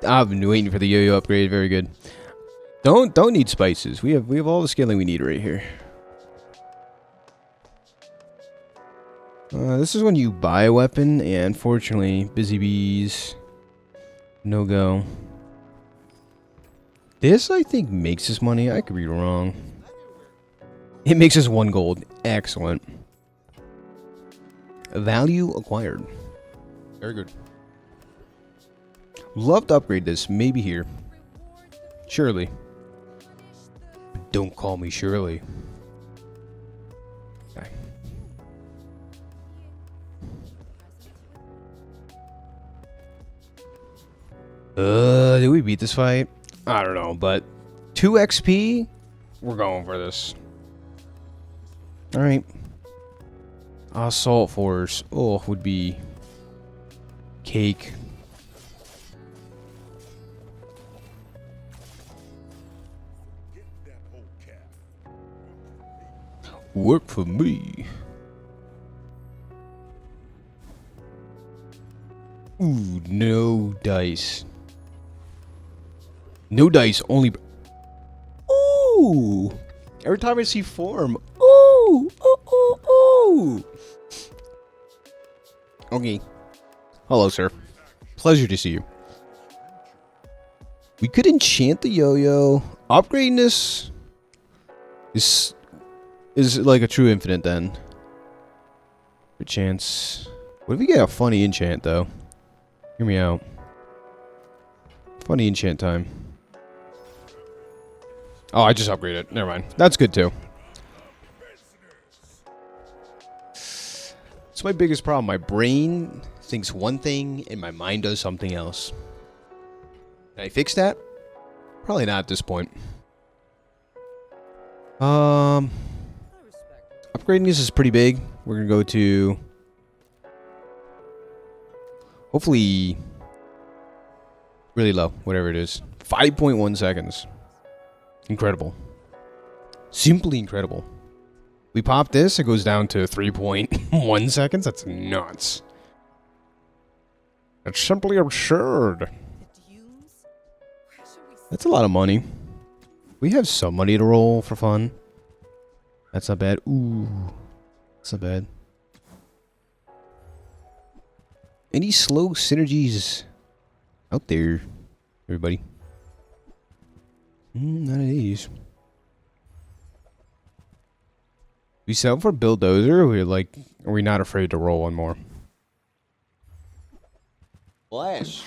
I've been waiting for the yo-yo upgrade. Very good. Don't need spices. We have all the scaling we need right here. This is when you buy a weapon, and unfortunately, busy bees, no go. This, I think, makes us money. I could be wrong. It makes us 1 gold. Excellent. Value acquired. Very good. Love to upgrade this. Maybe here. Surely. Don't call me Shirley. Okay. Did we beat this fight? I don't know, but 2 XP? We're going for this. Alright. Assault Force. Oh, would be cake. Work for me. Ooh, no dice. No dice, only... Ooh! Every time I see form. Ooh! Ooh, ooh, ooh! Okay. Hello, sir. Pleasure to see you. We could enchant the yo-yo. Upgrading this is like a true infinite then. Good chance. What if we get a funny enchant though? Hear me out. Funny enchant time. Oh, I just upgraded it. Never mind. That's good too. It's my biggest problem. My brain thinks one thing and my mind does something else. Can I fix that? Probably not at this point. Upgrading this is pretty big. We're gonna go to hopefully really low, whatever it is. 5.1 seconds. Incredible. Simply incredible. We pop this, it goes down to 3.1 seconds. That's nuts. It's simply absurd. That's a lot of money. We have some money to roll for fun. That's not bad. Ooh. That's not bad. Any slow synergies out there, everybody? None of these. We sell for Bulldozer, or are we not afraid to roll one more? Flash.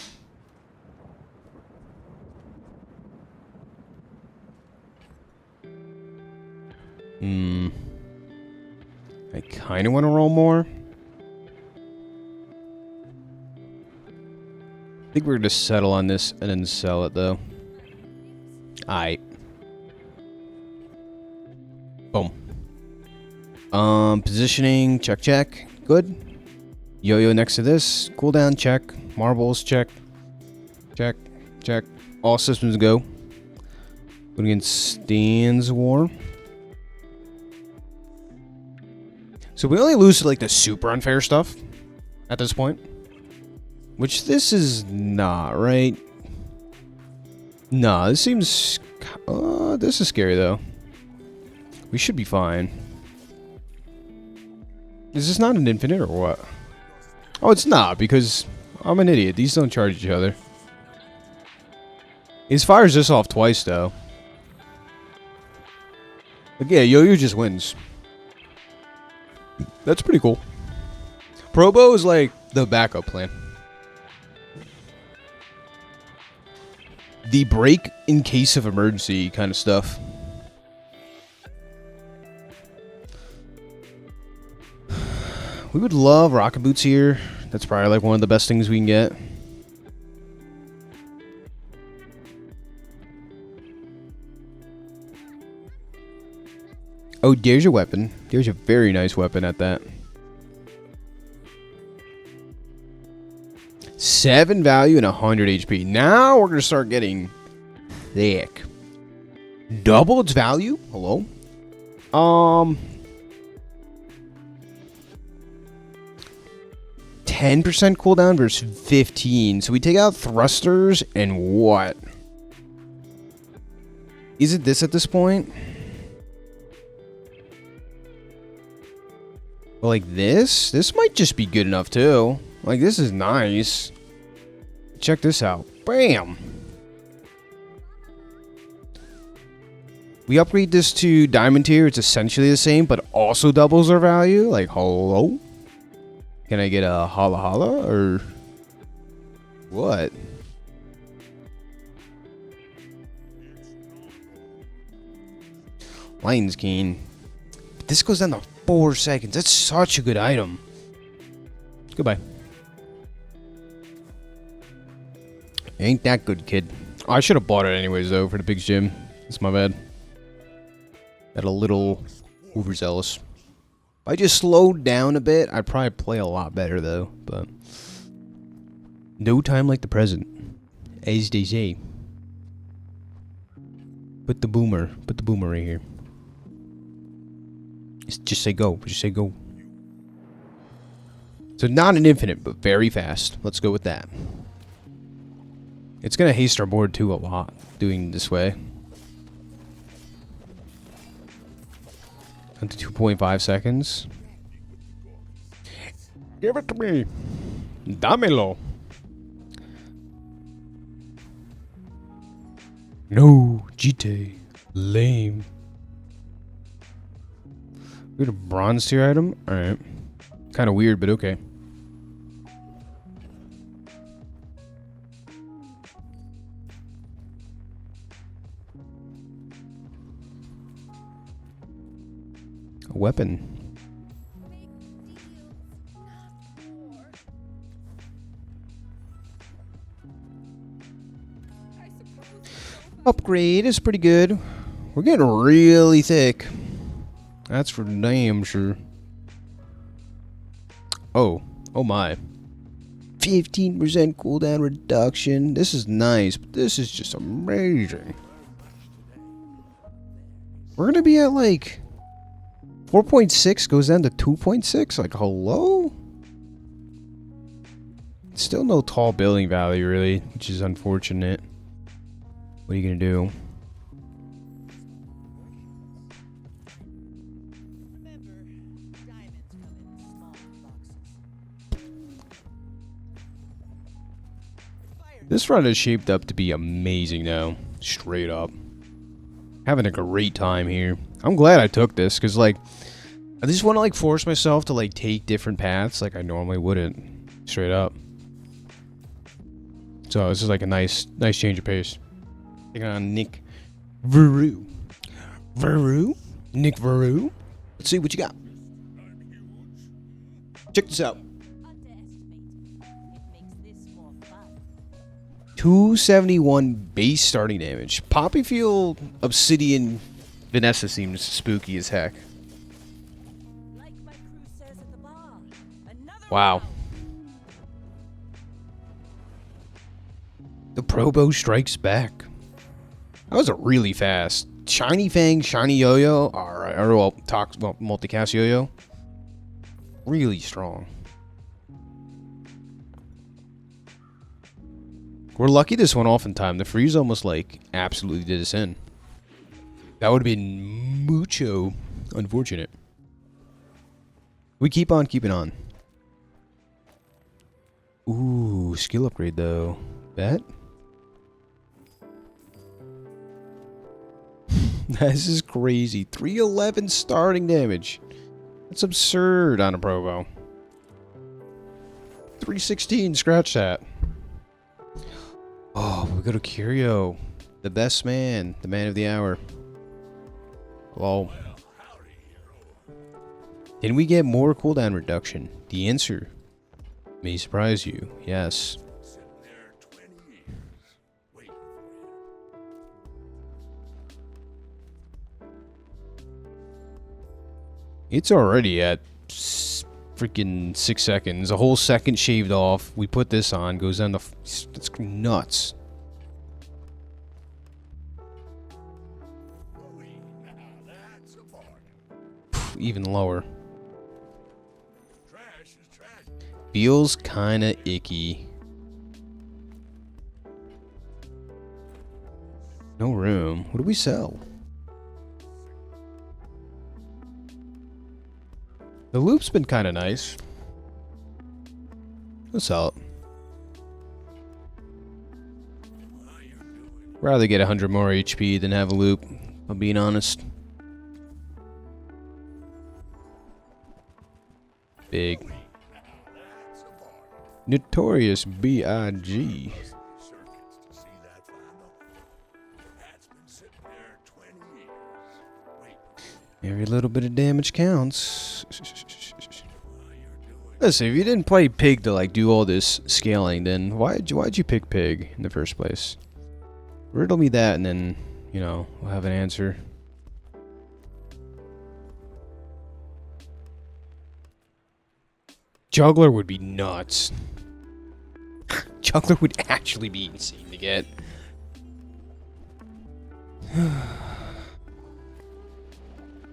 I kind of want to roll more. I think we're going to settle on this and then sell it, though. Aight. Boom. Positioning, check, check. Good. Yo-yo next to this. Cooldown, check. Marbles, check. Check, check. All systems go. Going against Stan's War. So we only lose to like the super unfair stuff at this point. Which this is not, right? Nah, this seems... this is scary though. We should be fine. Is this not an infinite or what? Oh, it's not, because I'm an idiot. These don't charge each other. He fires this off twice though. But yeah, Yo-Yo just wins. That's pretty cool. Probo is like the backup plan. The break in case of emergency kind of stuff. We would love rocket boots here. That's probably like one of the best things we can get. Oh, there's your weapon. There's a very nice weapon at that. 7 value and 100 HP. Now we're going to start getting thick. Double its value? Hello? 10% cooldown versus 15. So we take out thrusters and what? Is it this at this point? Well, like this? This might just be good enough too. Like this is nice. Check this out. Bam! We upgrade this to diamond tier. It's essentially the same, but also doubles our value. Like, hello? Can I get a holla holla or what? Lion's Keen. This goes down to 4 seconds. That's such a good item. Goodbye. Ain't that good, kid. Oh, I should have bought it anyways, though, for the big gym. It's my bad. Got a little overzealous. If I just slowed down a bit, I'd probably play a lot better, though. But no time like the present, as they say. Put the boomer right here. Just say go. Just say go. So not an infinite, but very fast. Let's go with that. It's gonna haste our board too a lot doing this way. Up to 2.5 seconds. Give it to me. Dámelo. No, GT. Lame. We got a bronze tier item? Alright. Kind of weird, but okay. A weapon. Upgrade is pretty good. We're getting really thick. That's for damn sure. Oh my. 15% cooldown reduction. This is nice, but this is just amazing. We're gonna be at like 4.6 goes down to 2.6. Like, hello? Still no tall building value, really, which is unfortunate. What are you gonna do? This run is shaped up to be amazing now. Straight up. Having a great time here. I'm glad I took this, because, like, I just want to, like, force myself to, like, take different paths like I normally wouldn't. Straight up. So, this is, like, a nice change of pace. Taking on Nick Veru. Nick Veru. Let's see what you got. Check this out. 271 base starting damage. Poppyfield Obsidian Vanessa seems spooky as heck. Wow. The Probo strikes back. That was a really fast. Shiny Fang, Shiny Yo-Yo, or well, multicast Yo-Yo. Really strong. We're lucky this went off in time. The freeze almost, like, absolutely did us in. That would have been mucho unfortunate. We keep on keeping on. Ooh, skill upgrade, though. Bet? This is crazy. 311 starting damage. That's absurd on a Probo. 316, scratch that. Oh, we go to Curio. The best man. The man of the hour. Lol. Can we get more cooldown reduction? The answer may surprise you. Yes. It's already at freaking 6 seconds. A whole second shaved off. We put this on. Goes down to... That's nuts. even lower. Feels kinda icky. No room. What do we sell? The loop's been kinda nice. Let's sell it. Rather get 100 more HP than have a loop, if I'm being honest. Big. Notorious PYG. Every little bit of damage counts. Listen, if you didn't play Pig to like do all this scaling, then why'd you pick Pig in the first place? Riddle me that, and then you know we'll have an answer. Juggler would be nuts. Juggler would actually be insane to get.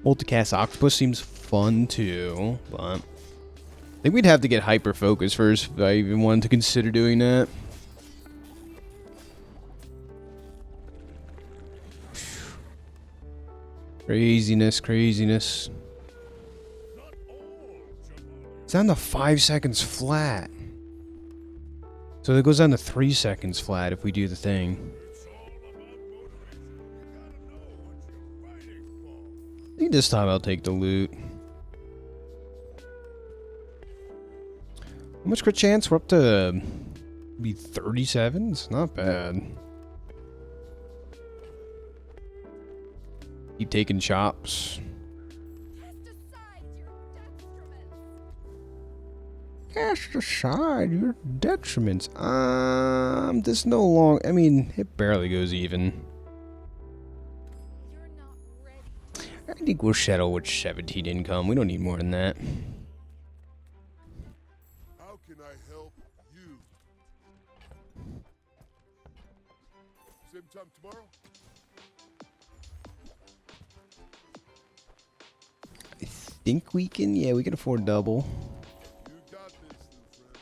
Multicast Octopus seems fun too, but I think we'd have to get hyper focus first if I even wanted to consider doing that. Craziness, craziness. It's down to 5 seconds flat. So it goes down to 3 seconds flat if we do the thing. I think this time I'll take the loot. How much crit chance? We're up to be 37? It's not bad. Keep taking chops. Cast aside your detriments. This no long. I mean, it barely goes even. I think we'll settle with 17 income. We don't need more than that. How can I help you? Same time tomorrow? I think we can. Yeah, we can afford double. You got this, new friend.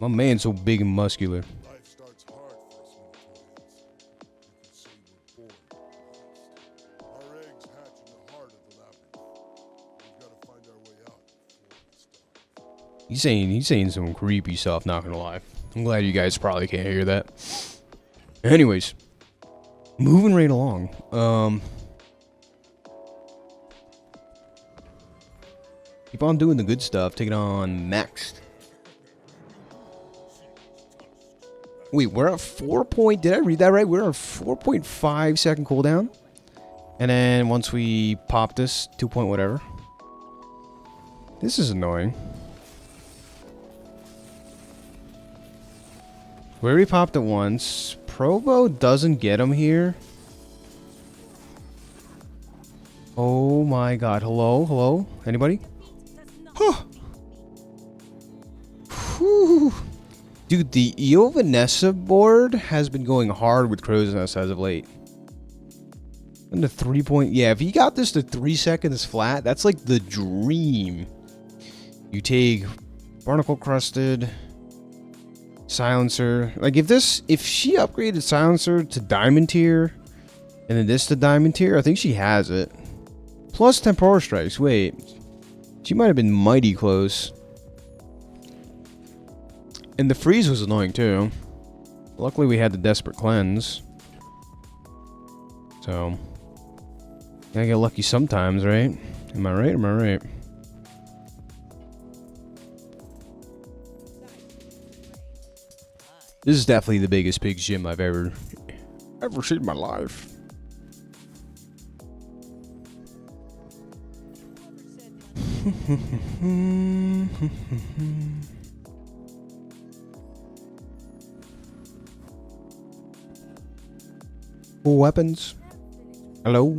My man's so big and muscular. Life starts hard for us Minotaurians. You can say we're born lost. Our eggs hatch in the heart of the labyrinth. We've got to find our way out before we starve. He's saying some creepy stuff, not gonna lie. I'm glad you guys probably can't hear that. Anyways, moving right along. Keep on doing the good stuff. Take it on next. Wait, we're at 4 point. Did I read that right? We're at 4.5 second cooldown. And then once we pop this, 2 point whatever. This is annoying. We already popped it once. Probo doesn't get him here. Oh my god. Hello? Hello? Anybody? Huh. Whew. Dude, the Eo Vanessa board has been going hard with Crow's Nest as of late. And the 3 point... Yeah, if he got this to 3 seconds flat, that's like the dream. You take Barnacle Crusted, Silencer. Like, if she upgraded Silencer to Diamond Tier, and then this to Diamond Tier, I think she has it. Plus Temporal Strikes. Wait. She might have been mighty close. And the freeze was annoying too. Luckily we had the Desperate Cleanse. So, gotta get lucky sometimes, right? Am I right? Am I right? This is definitely the biggest pig's gym I've ever seen in my life. Weapons. Hello.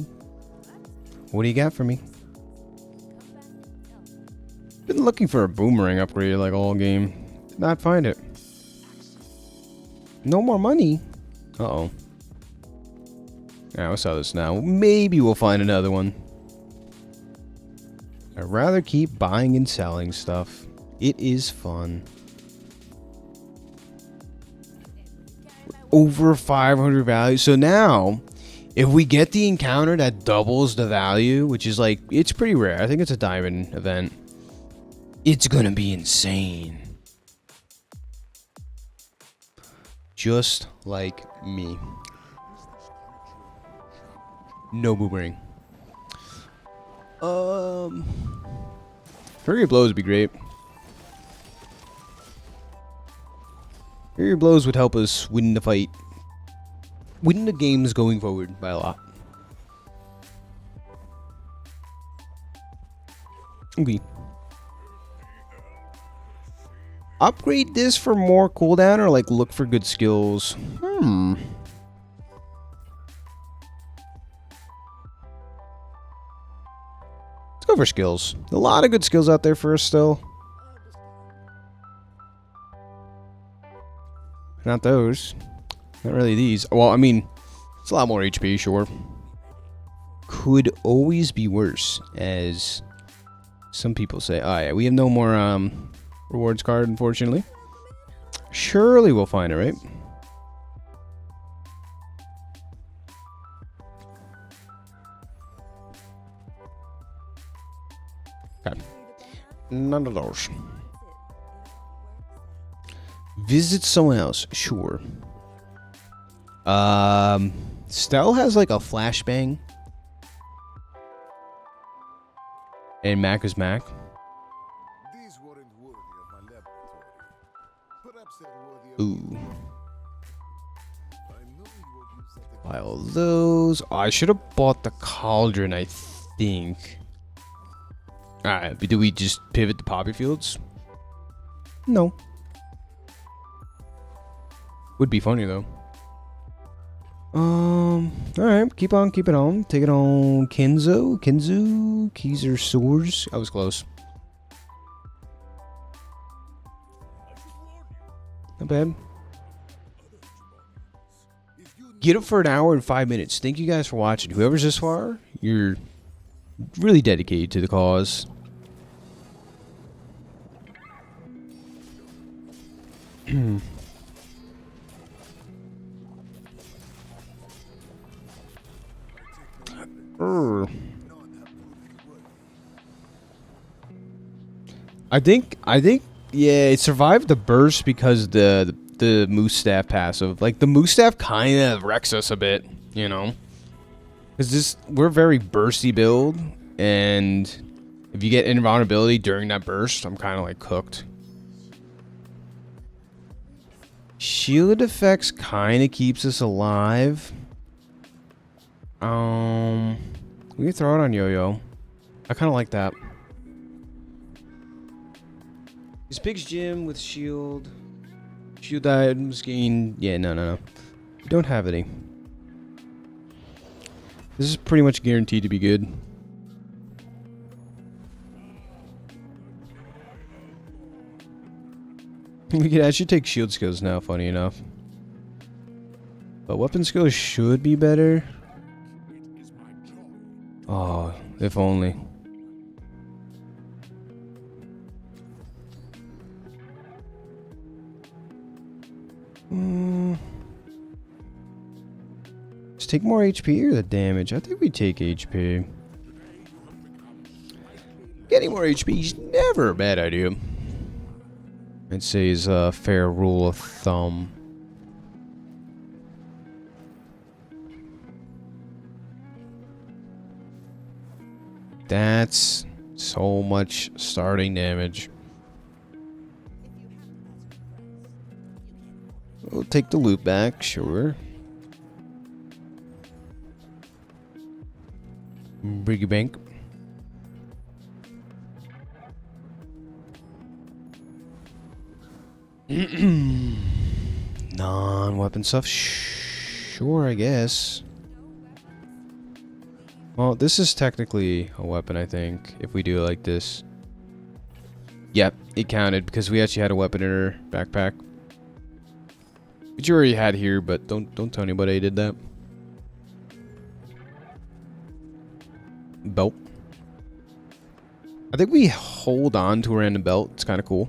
What do you got for me? Been looking for a boomerang upgrade like all game. Did not find it. No more money. Uh-oh. Yeah, we'll sell this now. Maybe we'll find another one. I'd rather keep buying and selling stuff. It is fun. Over 500 value. So now, if we get the encounter that doubles the value, which is like, it's pretty rare. I think it's a diamond event. It's gonna be insane. Just like me. No boomerang. Flurry of blows would be great. Flurry of blows would help us win the fight. Win the games going forward by a lot. Okay. Upgrade this for more cooldown or like look for good skills? Let's go for skills. A lot of good skills out there for us still. Not those. Not really these. Well, I mean, it's a lot more HP, sure. Could always be worse, as some people say. Oh yeah, we have no more rewards card, unfortunately. Surely we'll find it, right? Okay. None of those. Visit someone else, sure. Stell has like a flashbang. And Mac is Mac. These weren't worthy of my laboratory. Perhaps they're worthy of Ooh. I know you will use something. Buy all those. Oh, I should have bought the cauldron, I think. Alright, but do we just pivot to poppy fields? No. Would be funny though. Alright, keep on, keep it on. Take it on Kenzo, keys or swords. I was close. Not bad. Get up for an hour and 5 minutes. Thank you guys for watching. Whoever's this far, you're really dedicated to the cause. I think, yeah, it survived the burst because the moose staff passive. Like the moose staff kind of wrecks us a bit, you know, because we're very bursty build, and if you get invulnerability during that burst, I'm kind of like cooked. Shield effects kind of keeps us alive. We can throw it on Yo-Yo. I kind of like that. Is Pig's Gym with shield? Shield items gain. Yeah, no. We don't have any. This is pretty much guaranteed to be good. We could actually take shield skills now, funny enough. But weapon skills should be better. Oh, if only. Just take more HP or the damage? I think we take HP. Getting more HP is never a bad idea. I'd say is a fair rule of thumb. That's so much starting damage. We'll take the loot back, sure. Briggy Bank. Non-weapon stuff, sure, I guess. Well, this is technically a weapon, I think, if we do it like this. Yep, it counted because we actually had a weapon in our backpack. Which you already had here, but don't tell anybody I did that. Belt. I think we hold on to a random belt. It's kind of cool.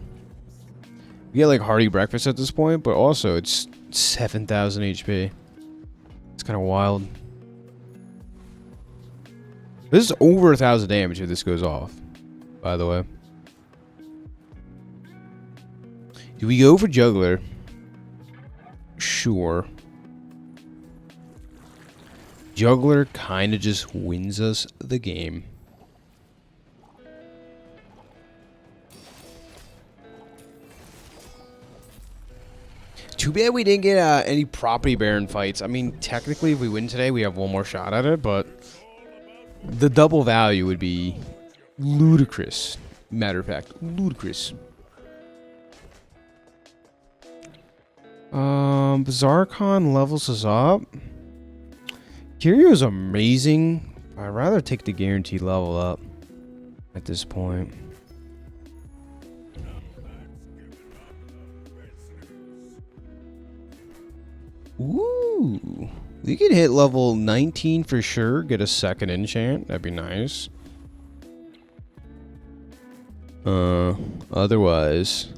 We get like hearty breakfast at this point, but also it's 7,000 HP. It's kind of wild. This is over 1,000 damage if this goes off, by the way. Do we go for Juggler? Sure. Juggler kind of just wins us the game. Too bad we didn't get any property baron fights. I mean, technically, if we win today, we have one more shot at it, but the double value would be ludicrous. Matter of fact, ludicrous. Bazaar Khan levels us up. Kiryu is amazing. I'd rather take the guaranteed level up at this point. Ooh, we could hit level 19 for sure. Get a second enchant. That'd be nice. Otherwise,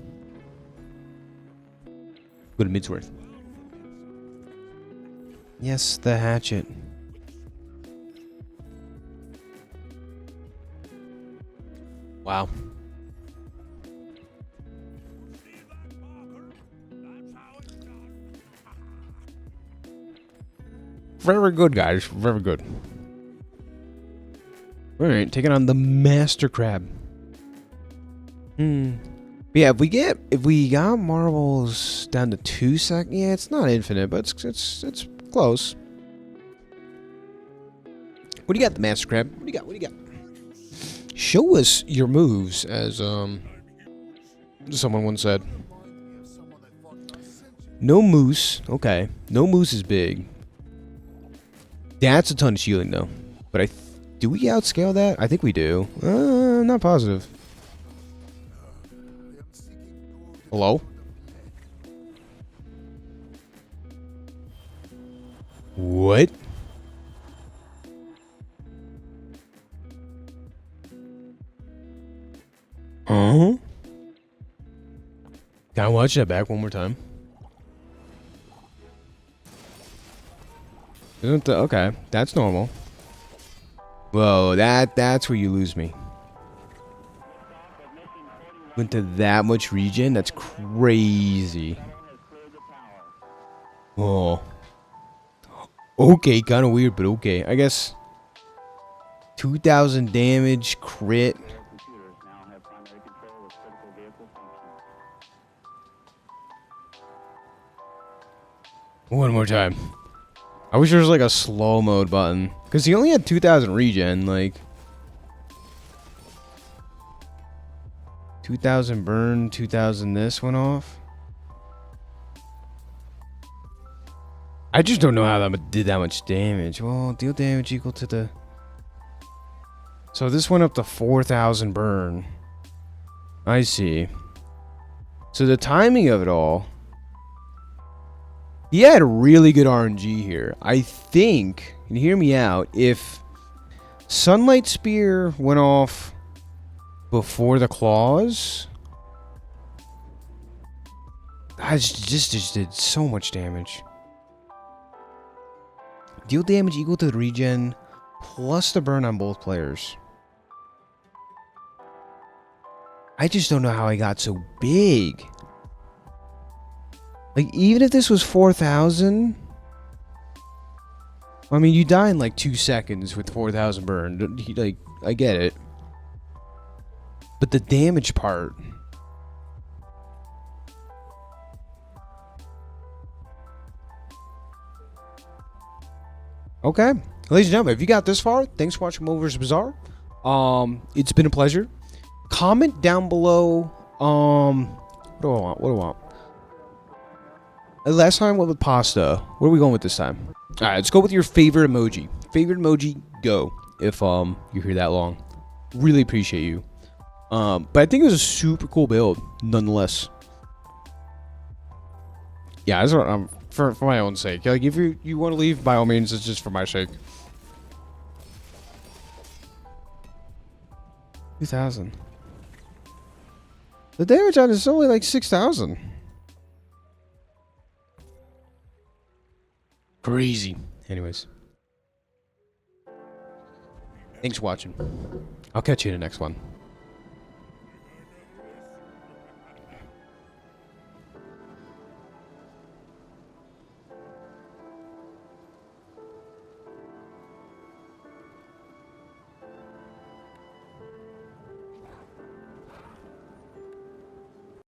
go to Midsworth. Yes, the hatchet. Wow. Very good, guys. Very good. Alright, taking on the Master Crab. But yeah, if we got marbles down to 2 sec, yeah, it's not infinite, but it's close. What do you got, the Master Crab? What do you got? What do you got? Show us your moves, as someone once said. No moose. Okay, no moose is big. That's a ton of shielding though. But do we outscale that? I think we do. I'm not positive. Hello? What? Can I watch that back one more time? Isn't the, okay, that's normal. Whoa, that's where you lose me. Went to that much regen? That's crazy. Oh. Okay, kind of weird, but okay. I guess 2,000 damage, crit. One more time. I wish there was like a slow mode button. Because he only had 2,000 regen, like. 2,000 burn, 2,000 this went off. I just don't know how that did that much damage. Well, deal damage equal to the... So this went up to 4,000 burn. I see. So the timing of it all... He had really good RNG here. I think, and hear me out, if Sunlight Spear went off before the claws, I just did so much damage. Deal damage equal to the regen plus the burn on both players. I just don't know how I got so big. Like, even if this was 4,000... I mean, you die in like 2 seconds with 4,000 burn. Like, I get it. But the damage part... Okay. Ladies and gentlemen, if you got this far, thanks for watching MoMoVs The Bazaar. It's been a pleasure. Comment down below... What do I want? What do I want? Last time went with pasta. Where are we going with this time? Alright, let's go with your favorite emoji. Favorite emoji, go. If you're here that long. Really appreciate you. But I think it was a super cool build, nonetheless. Yeah, that's what for my own sake. Like, if you want to leave, by all means, it's just for my sake. 2,000. The damage on it is only like 6,000. Crazy. Anyways. Thanks for watching. I'll catch you in the next one.